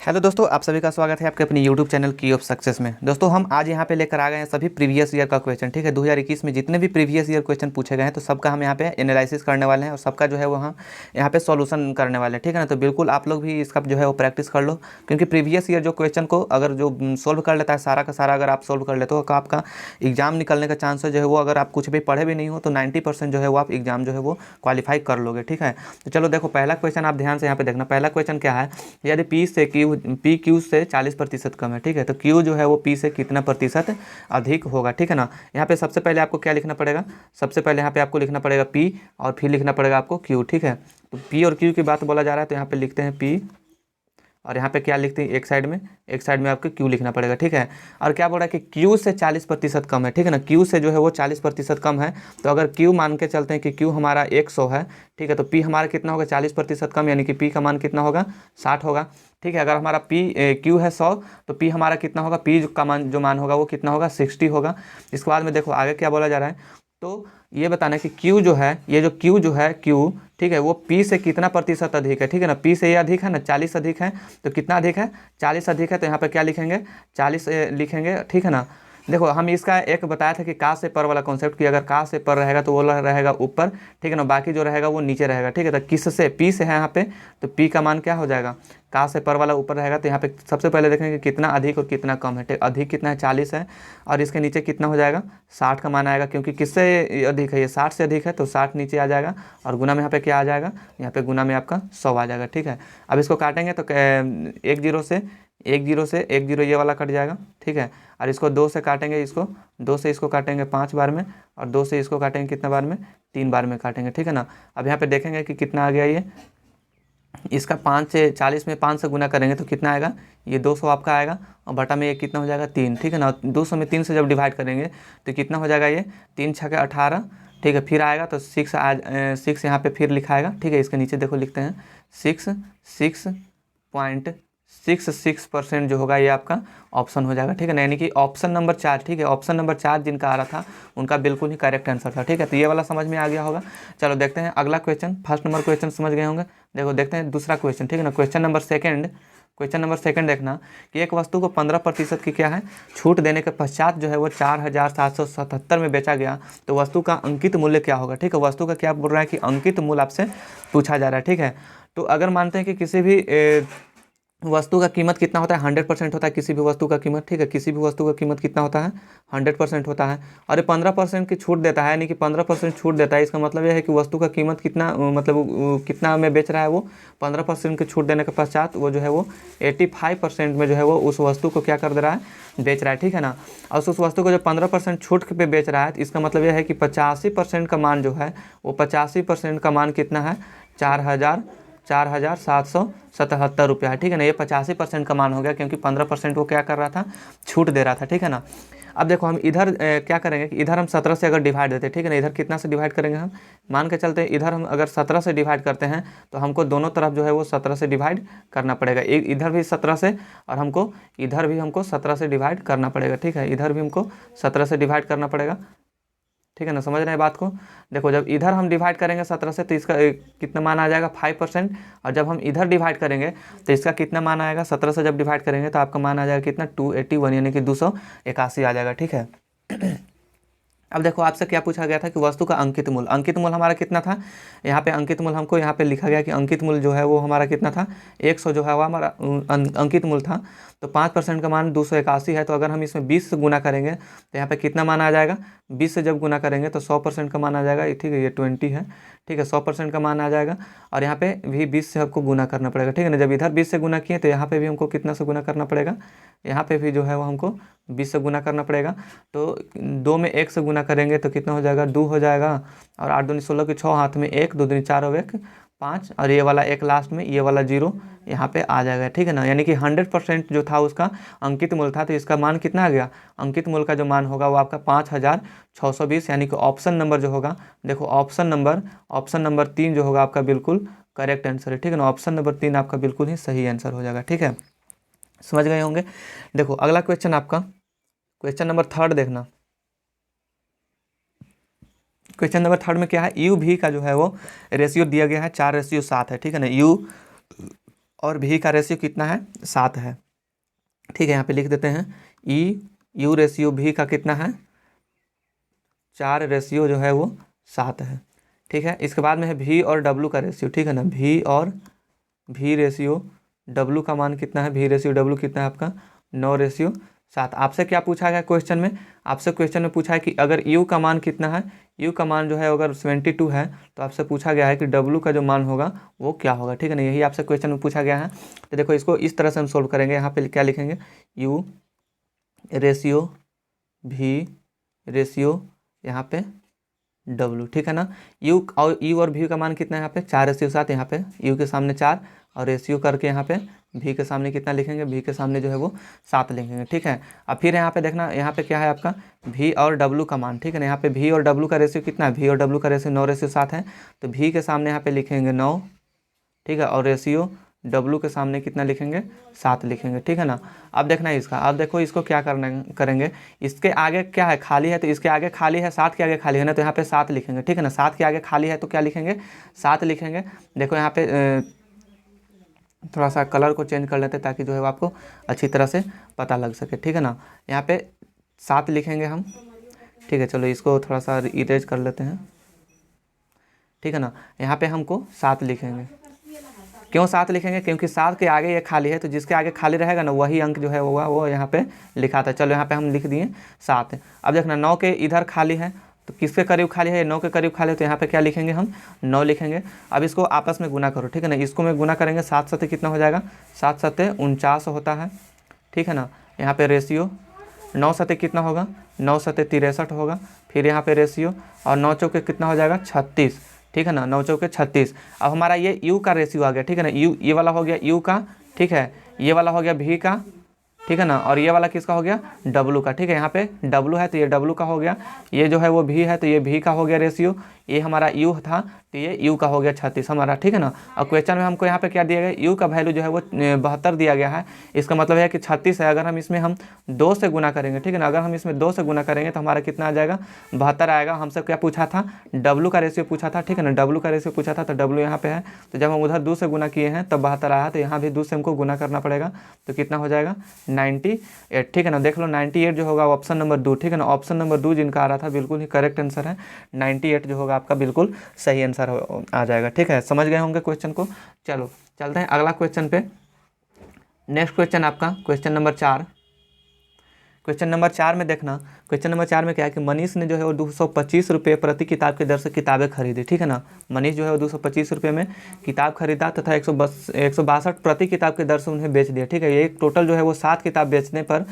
Hello दोस्तों, आप सभी का स्वागत है आपके अपने यूट्यूब चैनल की ऑफ सक्सेस में। दोस्तों हम आज यहाँ पे लेकर आ गए हैं सभी प्रीवियस ईयर का क्वेश्चन। ठीक है, 2021 में जितने भी प्रीवियस ईयर क्वेश्चन पूछे गए हैं तो सबका हम यहाँ पे एनालिसिस करने वाले हैं और सबका जो है वो हम यहाँ पे सॉल्यूशन करने वाले हैं। ठीक है ना, तो बिल्कुल आप लोग भी इसका जो है वो प्रैक्टिस कर लो, क्योंकि प्रीवियस ईयर जो क्वेश्चन को अगर जो सोल्व कर लेता है सारा का सारा, अगर आप सोल्व कर लेते हो तो आपका एग्जाम निकलने का चांस जो है वो, अगर आप कुछ भी पढ़े भी नहीं हो तो 90% जो है वो आप एग्जाम जो है वो क्वालिफाई कर लोगे। ठीक है, तो चलो देखो पहला क्वेश्चन आप ध्यान से यहाँ पे देखना। पहला क्वेश्चन क्या है, यदि पी क्यू से 40% कम है। ठीक है, तो क्यू जो है वो पी से कितना प्रतिशत अधिक होगा। ठीक है ना, यहाँ पे सबसे पहले आपको क्या लिखना पड़ेगा, सबसे पहले यहाँ पे आपको लिखना पड़ेगा पी और फिर लिखना पड़ेगा आपको क्यू। ठीक है, तो पी और क्यू की बात बोला जा रहा है तो यहाँ पे लिखते हैं पी और यहाँ पे क्या लिखते हैं, एक साइड में आपको क्यू लिखना पड़ेगा। ठीक है, और क्या बोल रहा है कि क्यू से 40% कम है। ठीक है ना, क्यू से जो है वो 40% कम है, तो अगर क्यू मान के चलते हैं कि क्यू हमारा 100 है। ठीक है, तो पी हमारा कितना होगा, 40% कम, यानी कि पी का मान कितना होगा, 60 होगा। ठीक है, अगर हमारा क्यू है 100 तो पी हमारा कितना होगा, पी का मान जो मान होगा वो कितना होगा, 60 होगा। इसके बाद में देखो आगे क्या बोला जा रहा है, तो ये बताना है कि क्यू जो है, ये जो क्यू जो है क्यू, ठीक है, वो पी से कितना प्रतिशत अधिक है। ठीक है ना, पी से ये अधिक है ना, 40 अधिक है, तो कितना अधिक है, 40 अधिक है, तो यहाँ पे क्या लिखेंगे, 40 लिखेंगे। ठीक है ना, देखो हम इसका एक बताया था कि का से पर वाला कॉन्सेप्ट, कि अगर का से पर रहेगा तो वो रहेगा ऊपर। ठीक है ना, बाकी जो रहेगा वो नीचे रहेगा। ठीक है, तो किस से, पी से है यहाँ पे, तो पी का मान क्या हो जाएगा, का से पर वाला ऊपर रहेगा, तो यहाँ पे सबसे पहले देखेंगे कितना अधिक और कितना कम है। ठीक, अधिक कितना है, 40 है, और इसके नीचे कितना हो जाएगा, 60 का मान आएगा, क्योंकि किससे अधिक है, ये 60 से अधिक है, तो 60 नीचे आ जाएगा और गुना में यहाँ पे क्या आ जाएगा, यहाँ पे गुना में आपका 100 आ जाएगा। ठीक है, अब इसको काटेंगे तो एक जीरो ये वाला कट जाएगा। ठीक है, और इसको 2 से काटेंगे, इसको 2 से इसको काटेंगे 5 बार में, और 2 से इसको काटेंगे कितना बार में, 3 बार में काटेंगे। ठीक है ना, अब यहाँ पे देखेंगे कि कितना आ गया, ये इसका 5 से 40 में 5 से गुना करेंगे तो कितना आएगा, ये 200 आपका आएगा, और बटा में ये कितना हो जाएगा, 3। ठीक है ना, 200 में 3 से जब डिवाइड करेंगे तो कितना हो जाएगा, ये 3 छक्के 18। ठीक है, फिर आएगा तो 6 यहाँ पे फिर लिखाएगा। ठीक है, इसके नीचे देखो लिखते हैं 6.66% जो होगा ये आपका ऑप्शन हो जाएगा। ठीक है ना, यानी कि ऑप्शन नंबर 4। ठीक है, ऑप्शन नंबर 4 जिनका आ रहा था उनका बिल्कुल ही करेक्ट आंसर था। ठीक है, तो ये वाला समझ में आ गया होगा। चलो देखते हैं अगला क्वेश्चन। फर्स्ट नंबर क्वेश्चन समझ गए होंगे, देखो देखते हैं दूसरा क्वेश्चन। ठीक है ना, क्वेश्चन नंबर सेकंड देखना कि एक वस्तु को 15% की क्या है, छूट देने के पश्चात जो है वो 4777 में बेचा गया, तो वस्तु का अंकित मूल्य क्या होगा। ठीक है, वस्तु का क्या बोल रहा है कि अंकित मूल्य आपसे पूछा जा रहा है। ठीक है, तो अगर मानते हैं कि किसी भी वस्तु का कीमत कितना होता है, 100% होता है किसी भी वस्तु का कीमत। ठीक है, किसी भी वस्तु का कीमत कितना होता है, 100% होता है, और ये 15% की छूट देता है, यानी कि 15% छूट देता है। इसका मतलब यह है कि वस्तु का कीमत कितना, मतलब कितना में बेच रहा है वो, 15% की छूट देने के पश्चात वो जो है वो 85% में जो है वो उस वस्तु को क्या कर दे रहा है, बेच रहा है। ठीक है ना, और उस वस्तु को जब 15% छूट पे बेच रहा है तो इसका मतलब यह है कि 85% का मान जो है वो 85% का मान कितना है, 4777 रुपया है। ठीक है ना, ये 85% का मान हो गया, क्योंकि 15% वो क्या कर रहा था, छूट दे रहा था। ठीक है ना, अब देखो हम इधर क्या करेंगे कि इधर हम 17 से अगर डिवाइड देते हैं। ठीक है ना, इधर कितना से डिवाइड करेंगे, हम मान के चलते हैं इधर हम अगर 17 से डिवाइड करते हैं तो हमको दोनों तरफ जो है वो 17 से डिवाइड करना पड़ेगा। एक इधर भी 17 से, और हमको इधर भी हमको 17 से डिवाइड करना पड़ेगा। ठीक है, इधर भी हमको 17 से डिवाइड करना पड़ेगा। ठीक है ना, समझ रहे हैं बात को। देखो जब इधर हम डिवाइड करेंगे 17 से तो इसका कितना मान आ जाएगा, 5%, और जब हम इधर डिवाइड करेंगे तो इसका कितना मान आएगा, 17 से जब डिवाइड करेंगे तो आपका मान आ जाएगा कितना, 281, यानी कि 281 आ जाएगा। ठीक है, अब देखो आपसे क्या पूछा गया था कि वस्तु का अंकित मूल्य हमारा कितना था, यहाँ पे अंकित मूल्य हमको यहाँ पे लिखा गया कि अंकित मूल्य जो है वो हमारा कितना था, 100 जो है वो हमारा अंकित मूल्य था। तो 5% का मान 281 है, तो अगर हम इसमें 20 से गुना करेंगे तो यहाँ पे कितना मान आ जाएगा, 20 से जब गुना करेंगे तो 100% का मान आ जाएगा। ठीक है, ये 20 है। ठीक है, 100% का मान आ जाएगा, और यहाँ पे भी 20 से हमको गुना करना पड़ेगा। ठीक है ना, जब इधर 20 से गुना किए तो यहाँ पे भी हमको कितना से गुना करना पड़ेगा, यहाँ पे भी जो है वो हमको 20 से गुना करना पड़ेगा। तो 2 में 1 से गुना करेंगे तो कितना हो जाएगा, 2 हो जाएगा, और 8 दूनी 16 की 6 हाथ में 1, 2 दूनी 4 और 1 5, और ये वाला 1 लास्ट में, ये वाला 0 यहाँ पे आ जाएगा। ठीक है ना, यानी कि 100% जो था उसका अंकित मूल्य था, तो इसका मान कितना आ गया, अंकित मूल्य का जो मान होगा वो आपका 5620, यानी कि ऑप्शन नंबर जो होगा, देखो ऑप्शन नंबर 3 जो होगा आपका बिल्कुल करेक्ट आंसर है। ठीक है ना, ऑप्शन नंबर 3 आपका बिल्कुल ही सही आंसर हो जाएगा। ठीक है, समझ गए होंगे। देखो अगला क्वेश्चन आपका, क्वेश्चन नंबर 3 देखना। क्वेश्चन नंबर 3 में क्या है, यू भी का जो है वो रेशियो दिया गया है 4:7 है। ठीक है ना, यू और भी का रेशियो कितना है, 7 है। ठीक है, यहाँ पे लिख देते हैं ई यू रेशियो भी का कितना है, 4 रेशियो जो है वो 7 है। ठीक है, इसके बाद में है भी और डब्लू का रेशियो। ठीक है ना, भी और भी रेशियो डब्लू का मान कितना है, भी रेशियो डब्लू कितना है आपका 9:7। आपसे क्या पूछा गया क्वेश्चन में, आपसे क्वेश्चन में पूछा है कि अगर यू का मान कितना है, यू का मान जो है अगर 72 है तो आपसे पूछा गया है कि डब्लू का जो मान होगा वो क्या होगा। ठीक है ना, यही आपसे क्वेश्चन में पूछा गया है। तो देखो इसको इस तरह से हम सोल्व करेंगे। यहाँ पे क्या लिखेंगे, यू रेशियो भी रेशियो यहाँ पे डब्लू। ठीक है ना, यू और भी का मान कितना है यहाँ पे 4:7। यहाँ पे यू के सामने 4 और रेशियो करके यहाँ पे भी के सामने कितना लिखेंगे, भी के सामने जो है वो 7 लिखेंगे। ठीक है, अब फिर यहाँ पे देखना, यहाँ पे क्या है आपका भी और डब्लू का मान। ठीक है ना, यहाँ पे भी और डब्लू का रेशियो कितना है, भी और डब्लू का रेशियो 9:7 है। तो भी के सामने यहाँ पे लिखेंगे 9। ठीक है, और रेशियो डब्लू के सामने कितना लिखेंगे, 7 लिखेंगे। ठीक है ना, अब देखना है इसका, अब देखो इसको क्या करेंगे, इसके आगे क्या है, खाली है, तो इसके आगे खाली है, 7 के आगे खाली है ना, तो यहाँ पे 7 लिखेंगे। ठीक है ना, 7 के आगे खाली है तो क्या लिखेंगे, 7 लिखेंगे। देखो यहाँ पे थोड़ा सा कलर को चेंज कर लेते हैं ताकि जो है वो आपको अच्छी तरह से पता लग सके। ठीक है ना, यहाँ पे 7 लिखेंगे हम। ठीक है, चलो इसको थोड़ा सा इरेज कर लेते हैं। ठीक है ना, यहाँ पे हमको 7 लिखेंगे। क्यों 7 लिखेंगे, क्योंकि 7 के आगे ये खाली है, तो जिसके आगे खाली रहेगा ना वही अंक जो है वो यहाँ पे लिखा था। चलो यहाँ पे हम लिख दिए 7। अब देखना 9 के इधर खाली है, तो किसके करीब खाली है, 9 के करीब खाली है, तो यहाँ पे क्या लिखेंगे, हम 9 लिखेंगे। अब इसको आपस में गुना करो। ठीक है ना, इसको में गुना करेंगे, 7 7 कितना हो जाएगा, 7 7 49 होता है। ठीक है ना, यहाँ पे रेशियो 9 7 कितना होगा, 9 7 63 होगा। फिर यहाँ पे रेशियो और 9 चौके कितना हो जाएगा 36। ठीक है ना, 9 चौके 36। अब हमारा ये यू का रेशियो आ गया। ठीक है ना, यू ये वाला हो गया यू का। ठीक है, ये वाला हो गया भी का। ठीक है ना, और ये वाला किसका हो गया, डब्लू का। ठीक है, यहाँ पे डब्लू है तो ये डब्लू का हो गया, ये जो है वो भी है तो ये भी का हो गया रेशियो, ये हमारा यू था तो ये यू का हो गया 36 हमारा। ठीक है ना, और क्वेश्चन में हमको यहाँ पे क्या दिया गया, यू का वैल्यू जो है वो 72 दिया गया है। इसका मतलब है कि 36 है, अगर हम इसमें हम 2 से गुना करेंगे। ठीक है ना, अगर हम इसमें 2 से गुना करेंगे तो हमारा कितना आ जाएगा, 72 आएगा। हमसे क्या पूछा था, डब्लू का रेशियो पूछा था। ठीक है ना, डब्लू का रेशियो पूछा था, तो डब्लू यहाँ पे है, तो जब हम उधर 2 से गुना किए हैं तब 72 आया, तो यहाँ भी 2 से हमको गुना करना पड़ेगा, तो कितना हो जाएगा 98। ठीक है ना, देख लो 98 जो होगा ऑप्शन नंबर 2। ठीक है ना, ऑप्शन नंबर 2 जिनका आ रहा था बिल्कुल ही करेक्ट आंसर है, 98 जो होगा आपका बिल्कुल सही आंसर आ जाएगा। ठीक है, समझ गए होंगे क्वेश्चन को। चलो चलते हैं अगला क्वेश्चन पे। नेक्स्ट क्वेश्चन आपका क्वेश्चन नंबर 4। क्वेश्चन नंबर 4 में देखना, क्वेश्चन नंबर 4 में क्या है कि मनीष ने जो है वो 225 रुपये प्रति किताब के दर से किताबें खरीदी। ठीक है ना, मनीष जो है वो 225 रुपये में किताब खरीदा तथा 162 प्रति किताब के दर से उन्हें बेच दिया। ठीक है, ये टोटल जो है वो 7 किताब बेचने पर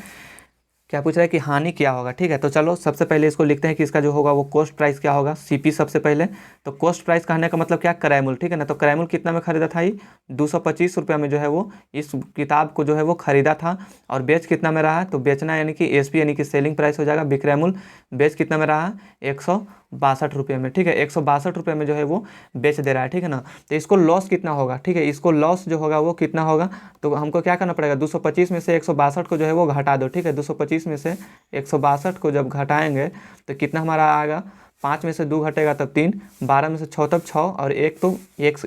क्या पूछ रहा है कि हानि क्या होगा। ठीक है, तो चलो सबसे पहले इसको लिखते हैं कि इसका जो होगा वो कॉस्ट प्राइस क्या होगा, सीपी सबसे पहले। तो कॉस्ट प्राइस कहने का मतलब क्या, किराया मूल्य। ठीक है ना, तो किराया मूल्य कितना में खरीदा था, ये 225 रुपये में जो है वो इस किताब को जो है वो खरीदा था। और बेच कितना में रहा है, तो बेचना यानी कि एसपी यानी कि सेलिंग प्राइस हो जाएगा, विक्रय मूल्य बेच कितना में रहा है 162 रुपये में। ठीक है, 162 रुपये में जो है वो बेच दे रहा है। ठीक है ना, तो इसको लॉस कितना होगा। ठीक है, इसको लॉस जो होगा वो कितना होगा, तो हमको क्या करना पड़ेगा, 225 में से 162 को जो है वो घटा दो। ठीक है, 225 में से 162 को जब घटाएंगे तो कितना हमारा आएगा, 5 में से 2 घटेगा तब 3, 12 में से 6 तब 6, और एक तो एक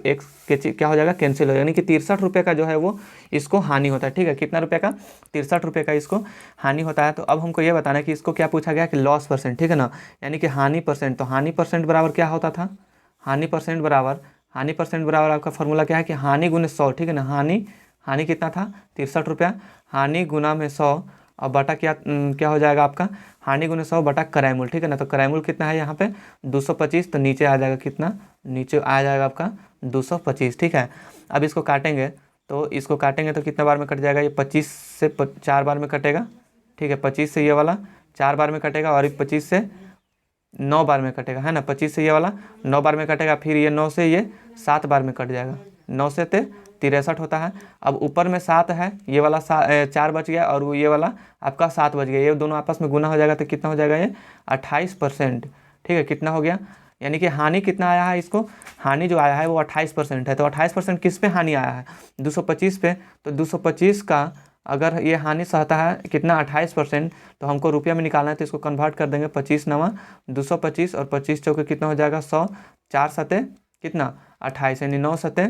के क्या हो जाएगा, कैंसिल हो जाएगा, यानी कि 63 रुपये का जो है वो इसको हानि होता है। ठीक है, कितना रुपये का, 63 रुपये का इसको हानि होता है। तो अब हमको ये बताना है कि इसको क्या पूछा गया कि लॉस परसेंट। ठीक है ना, यानी कि हानि परसेंट। तो हानि परसेंट बराबर क्या होता था, हानि परसेंट बराबर आपका फॉर्मूला क्या है कि हानि गुने 100। ठीक है ना, हानि कितना था 63 रुपया, हानि गुना में 100 और बटा क्या हो जाएगा आपका, हानि गुने 100 बटा किराया मूल्य। ठीक है ना, तो किराया मूल्य कितना है यहाँ पे 225, तो नीचे आ जाएगा कितना, नीचे आ जाएगा आपका 225। ठीक है, अब इसको काटेंगे, तो इसको काटेंगे तो कितना बार में कट जाएगा, ये 25 से 4 बार में कटेगा। ठीक है, 25 से ये वाला 4 बार में कटेगा, और 25 से 9 बार में कटेगा, है ना, 25 से ये वाला 9 बार में कटेगा, फिर ये 9 से ये 7 बार में कट जाएगा, 9 से 63 होता है। अब ऊपर में 7 है, ये वाला 4 बच गया, और वो ये वाला आपका 7 बच गया, ये दोनों आपस में गुना हो जाएगा, तो कितना हो जाएगा ये 28%। ठीक है, कितना हो गया, यानी कि हानि कितना आया है, इसको हानि जो आया है वो 28% है। तो 28% किस पे हानि आया है, 225 पे। तो 225 का अगर ये हानि सहता है कितना 28%, तो हमको रुपया में निकालना है, तो इसको कन्वर्ट कर देंगे, 25 नवा 225 और 25 चौके कितना हो जाएगा 100, 4 सते कितना 28, यानी 9 सते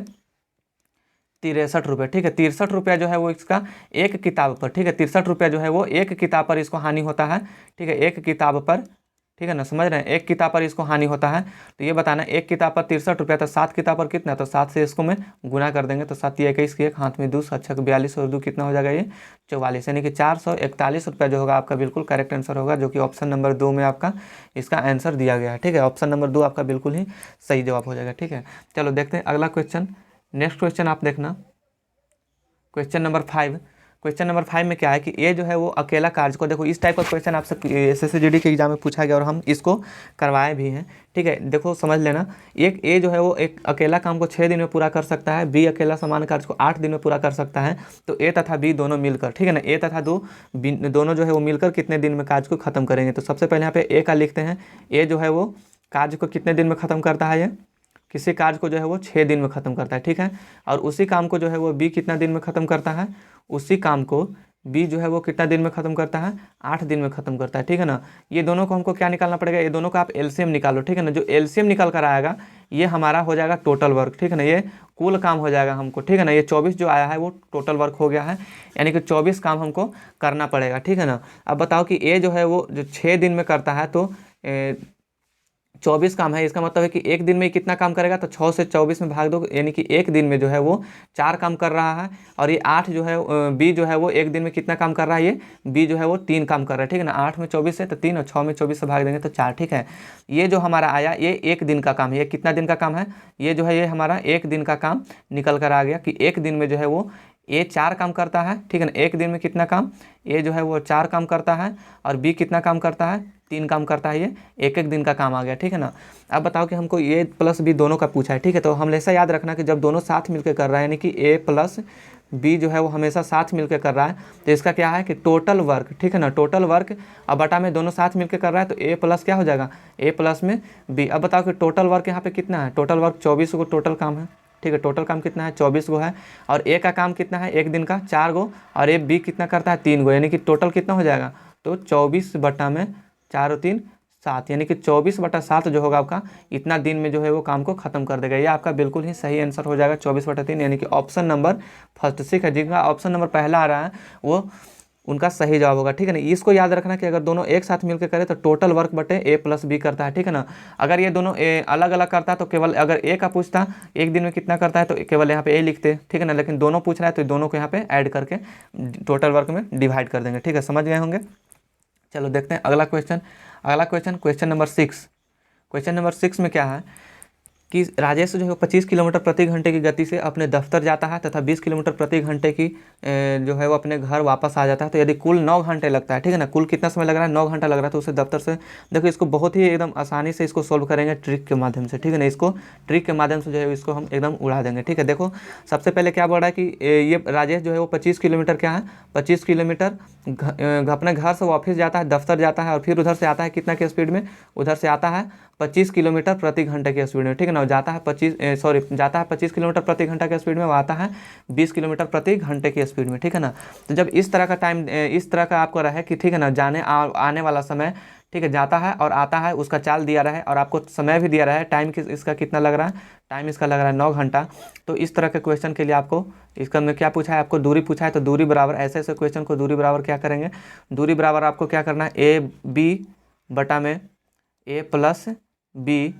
₹63, ठीक है। ₹63 जो है वो इसका एक किताब पर, ठीक है। ₹63 जो है वो एक किताब पर इसको हानि होता है, ठीक है, एक किताब पर, ठीक है ना, समझ रहे हैं, एक किताब पर इसको हानि होता है। तो ये बताना एक किताब पर ₹63, तो 7 किताब पर कितना, तो 7 से इसको मैं गुना कर देंगे, तो 7 या 21 की एक, हाथ में 2, 7 42 और 2 कितना हो जाएगा, ये 44, यानी कि ₹441 जो होगा आपका बिल्कुल करेक्ट आंसर होगा, जो कि ऑप्शन नंबर 2 में आपका इसका आंसर दिया गया है, ठीक है। ऑप्शन नंबर 2 आपका बिल्कुल ही सही जवाब हो जाएगा, ठीक है। चलो देखते हैं अगला क्वेश्चन। नेक्स्ट क्वेश्चन आप देखना, क्वेश्चन नंबर 5। क्वेश्चन नंबर 5 में क्या है कि ए जो है वो अकेला कार्य को, देखो इस टाइप का क्वेश्चन आपसे SSCGD के एग्जाम में पूछा गया और हम इसको करवाए भी हैं, ठीक है। देखो समझ लेना, एक ए जो है वो एक अकेला काम को 6 दिन में पूरा कर सकता है, बी अकेला समान कार्य को 8 दिन में पूरा कर सकता है। तो ए तथा बी दोनों मिलकर, ठीक है ना, ए तथा दोनों जो है वो मिलकर कितने दिन में कार्य को खत्म करेंगे। तो सबसे पहले यहाँ पे ए का लिखते हैं, ए जो है वो कार्य को कितने दिन में खत्म करता है, ये किसी कार्य को जो है वो 6 दिन में ख़त्म करता है, ठीक है। और उसी काम को जो है वो बी कितना दिन में ख़त्म करता है, उसी काम को बी जो है वो कितना दिन में ख़त्म करता है, 8 दिन में ख़त्म करता है, ठीक है ना। ये दोनों को हमको क्या निकालना पड़ेगा, ये दोनों का आप एलसीएम निकालो, ठीक है ना। जो एलसीएम निकल कर आएगा ये हमारा हो जाएगा टोटल वर्क, ठीक है ना, ये कुल काम हो जाएगा हमको, ठीक है ना। ये 24 जो आया है वो टोटल वर्क हो गया है, यानी कि 24 काम हमको करना पड़ेगा, ठीक है ना। अब बताओ कि ए जो है वो जो 6 दिन में करता है, तो 24 काम है, इसका मतलब है कि एक दिन में कितना काम करेगा, तो 6 से 24 में भाग दो, यानी कि एक दिन में जो है वो 4 काम कर रहा है। और ये 8 जो है बी जो है वो एक दिन में कितना काम कर रहा है, ये बी जो है वो 3 काम कर रहा है, ठीक है ना। 8 में 24 है तो 3, और 6 में 24 से भाग देंगे तो 4, ठीक है। ये जो हमारा आया ये एक दिन का काम है, ये कितना दिन का काम है, ये जो है ये हमारा एक दिन का काम निकल कर आ गया कि एक दिन में जो है वो ए 4 काम करता है, ठीक है ना। एक दिन में कितना काम, ए जो है वो 4 काम करता है, और बी कितना काम करता है, 3 काम करता है, ये एक एक दिन का काम आ गया, ठीक है ना। अब बताओ कि हमको ए प्लस बी दोनों का पूछा है, ठीक है। तो हम ऐसा याद रखना कि जब दोनों साथ मिलकर कर रहा है, यानी कि ए प्लस बी जो है वो हमेशा साथ मिलकर कर रहा है, तो इसका क्या है कि टोटल वर्क, ठीक है ना, टोटल वर्क। अब बटा में दोनों साथ मिलकर कर रहा है तो ए प्लस क्या हो जाएगा, ए प्लस में बी। अब बताओ कि टोटल वर्क यहाँ पे कितना है, टोटल वर्क 24 को टोटल काम है, ठीक है। टोटल काम कितना है, 24 गो है। और ए का काम कितना है एक दिन का, 4 गो, और ए बी कितना करता है, 3 गो, यानी कि टोटल कितना हो जाएगा, तो 24 बटा में 4 और 3 7, यानी कि 24/7 जो होगा आपका इतना दिन में जो है वो काम को खत्म कर देगा। ये आपका बिल्कुल ही सही आंसर हो जाएगा 24/3, यानी कि ऑप्शन नंबर फर्स्ट, ठीक है। जिनका ऑप्शन नंबर पहला आ रहा है वो उनका सही जवाब होगा, ठीक है ना। इसको याद रखना कि अगर दोनों एक साथ मिलकर करें तो टोटल वर्क बटे ए प्लस बी करता है, ठीक है ना। अगर ये दोनों अलग अलग करता है तो केवल अगर ए का पूछता एक दिन में कितना करता है तो केवल यहाँ पे ए लिखते, ठीक है ना। लेकिन दोनों पूछ रहा है तो दोनों को यहाँ पे ऐड करके टोटल वर्क में डिवाइड कर देंगे, ठीक है, समझ गए होंगे। चलो देखते हैं अगला question. Question number 6। Question number 6 में क्या है कि राजेश जो है 25 किलोमीटर प्रति घंटे की गति से अपने दफ्तर जाता है तथा 20 किलोमीटर प्रति घंटे की जो है वो अपने घर वापस आ जाता है। तो यदि कुल 9 घंटे लगता है, ठीक है ना, कुल कितना समय लग रहा है, 9 घंटा लग रहा है, तो उसे दफ्तर से, देखो इसको बहुत ही एकदम आसानी से इसको सोल्व करेंगे ट्रिक के माध्यम से, ठीक है ना। इसको ट्रिक के माध्यम से जो है इसको हम एकदम उड़ा देंगे, ठीक है। देखो सबसे पहले क्या बोल रहा है कि ये राजेश जो है वो 25 किलोमीटर क्या है, 25 किलोमीटर अपने घर से ऑफिस जाता है, दफ्तर जाता है, और फिर उधर से आता है कितना की स्पीड में, उधर से आता है 25 किलोमीटर प्रति घंटे की स्पीड में, ठीक है ना। जाता है 25 किलोमीटर प्रति घंटा की स्पीड में, वो आता है 20 किलोमीटर प्रति घंटे की स्पीड में, ठीक है ना। तो जब इस तरह का टाइम, इस तरह का आपको रहे कि ठीक है ना, आने वाला समय, ठीक है, जाता है और आता है, उसका चाल दिया रहा है और आपको समय भी दिया रहा है, टाइम इसका कितना लग रहा है, टाइम इसका लग रहा है 9 घंटा। तो इस तरह के क्वेश्चन के लिए आपको इसका में क्या पूछा है, आपको दूरी पूछा है, तो दूरी बराबर ऐसे ऐसे क्वेश्चन को दूरी बराबर क्या करेंगे, दूरी बराबर आपको क्या करना है, ए बी बटा में ए प्लस बी,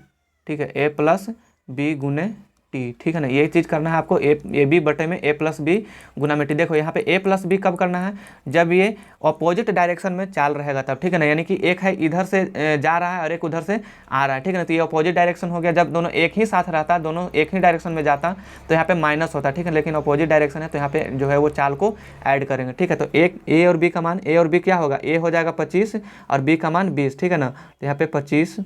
ठीक है, ए प्लस बी गुने टी, ठीक है ना। ये चीज़ करना है आपको, ए बी बटे में ए प्लस बी गुना में टी। देखो यहाँ पे ए प्लस बी कब करना है, जब ये अपोजिट डायरेक्शन में चाल रहेगा तब, ठीक है ना। यानी कि एक है इधर से जा रहा है और एक उधर से आ रहा है, ठीक है ना। तो ये अपोजिट डायरेक्शन हो गया, जब दोनों एक ही साथ रहता, दोनों एक ही डायरेक्शन में जाता तो यहाँ पे माइनस होता, ठीक है। लेकिन अपोजिट डायरेक्शन है तो यहाँ पे जो है वो चाल को ऐड करेंगे, ठीक है। तो एक ए और बी का मान, ए और बी क्या होगा, ए हो जाएगा 25 और बी का मान 20, ठीक है ना। तो यहाँ पे 25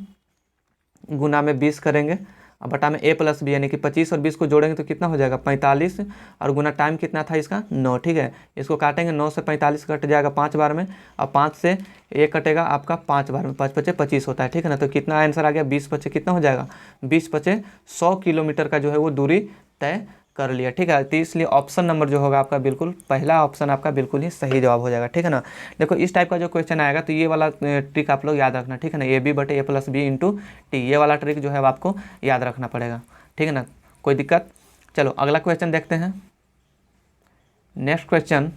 गुना में 20 करेंगे और बटा में ए प्लस बी, यानी कि 25 और 20 को जोड़ेंगे तो कितना हो जाएगा 45, और गुना टाइम कितना था इसका 9, ठीक है। इसको काटेंगे, 9 से 45 कट जाएगा 5 बार में, और 5 से 1 कटेगा आपका 5 बार में, 5 पचे 25 होता है, ठीक है ना। तो कितना आंसर आ गया, 20 पचे कितना हो जाएगा, 20 पचे 100 किलोमीटर का जो है वो दूरी तय कर लिया, ठीक है। तो इसलिए ऑप्शन नंबर जो होगा आपका बिल्कुल पहला ऑप्शन आपका बिल्कुल ही सही जवाब हो जाएगा, ठीक है ना। देखो इस टाइप का जो क्वेश्चन आएगा तो ये वाला ट्रिक आप लोग याद रखना, ठीक है ना, ए बी बटे ए प्लस बी इंटू टी, ये वाला ट्रिक जो है आपको याद रखना पड़ेगा, ठीक है ना, कोई दिक्कत। चलो अगला क्वेश्चन देखते हैं। नेक्स्ट क्वेश्चन,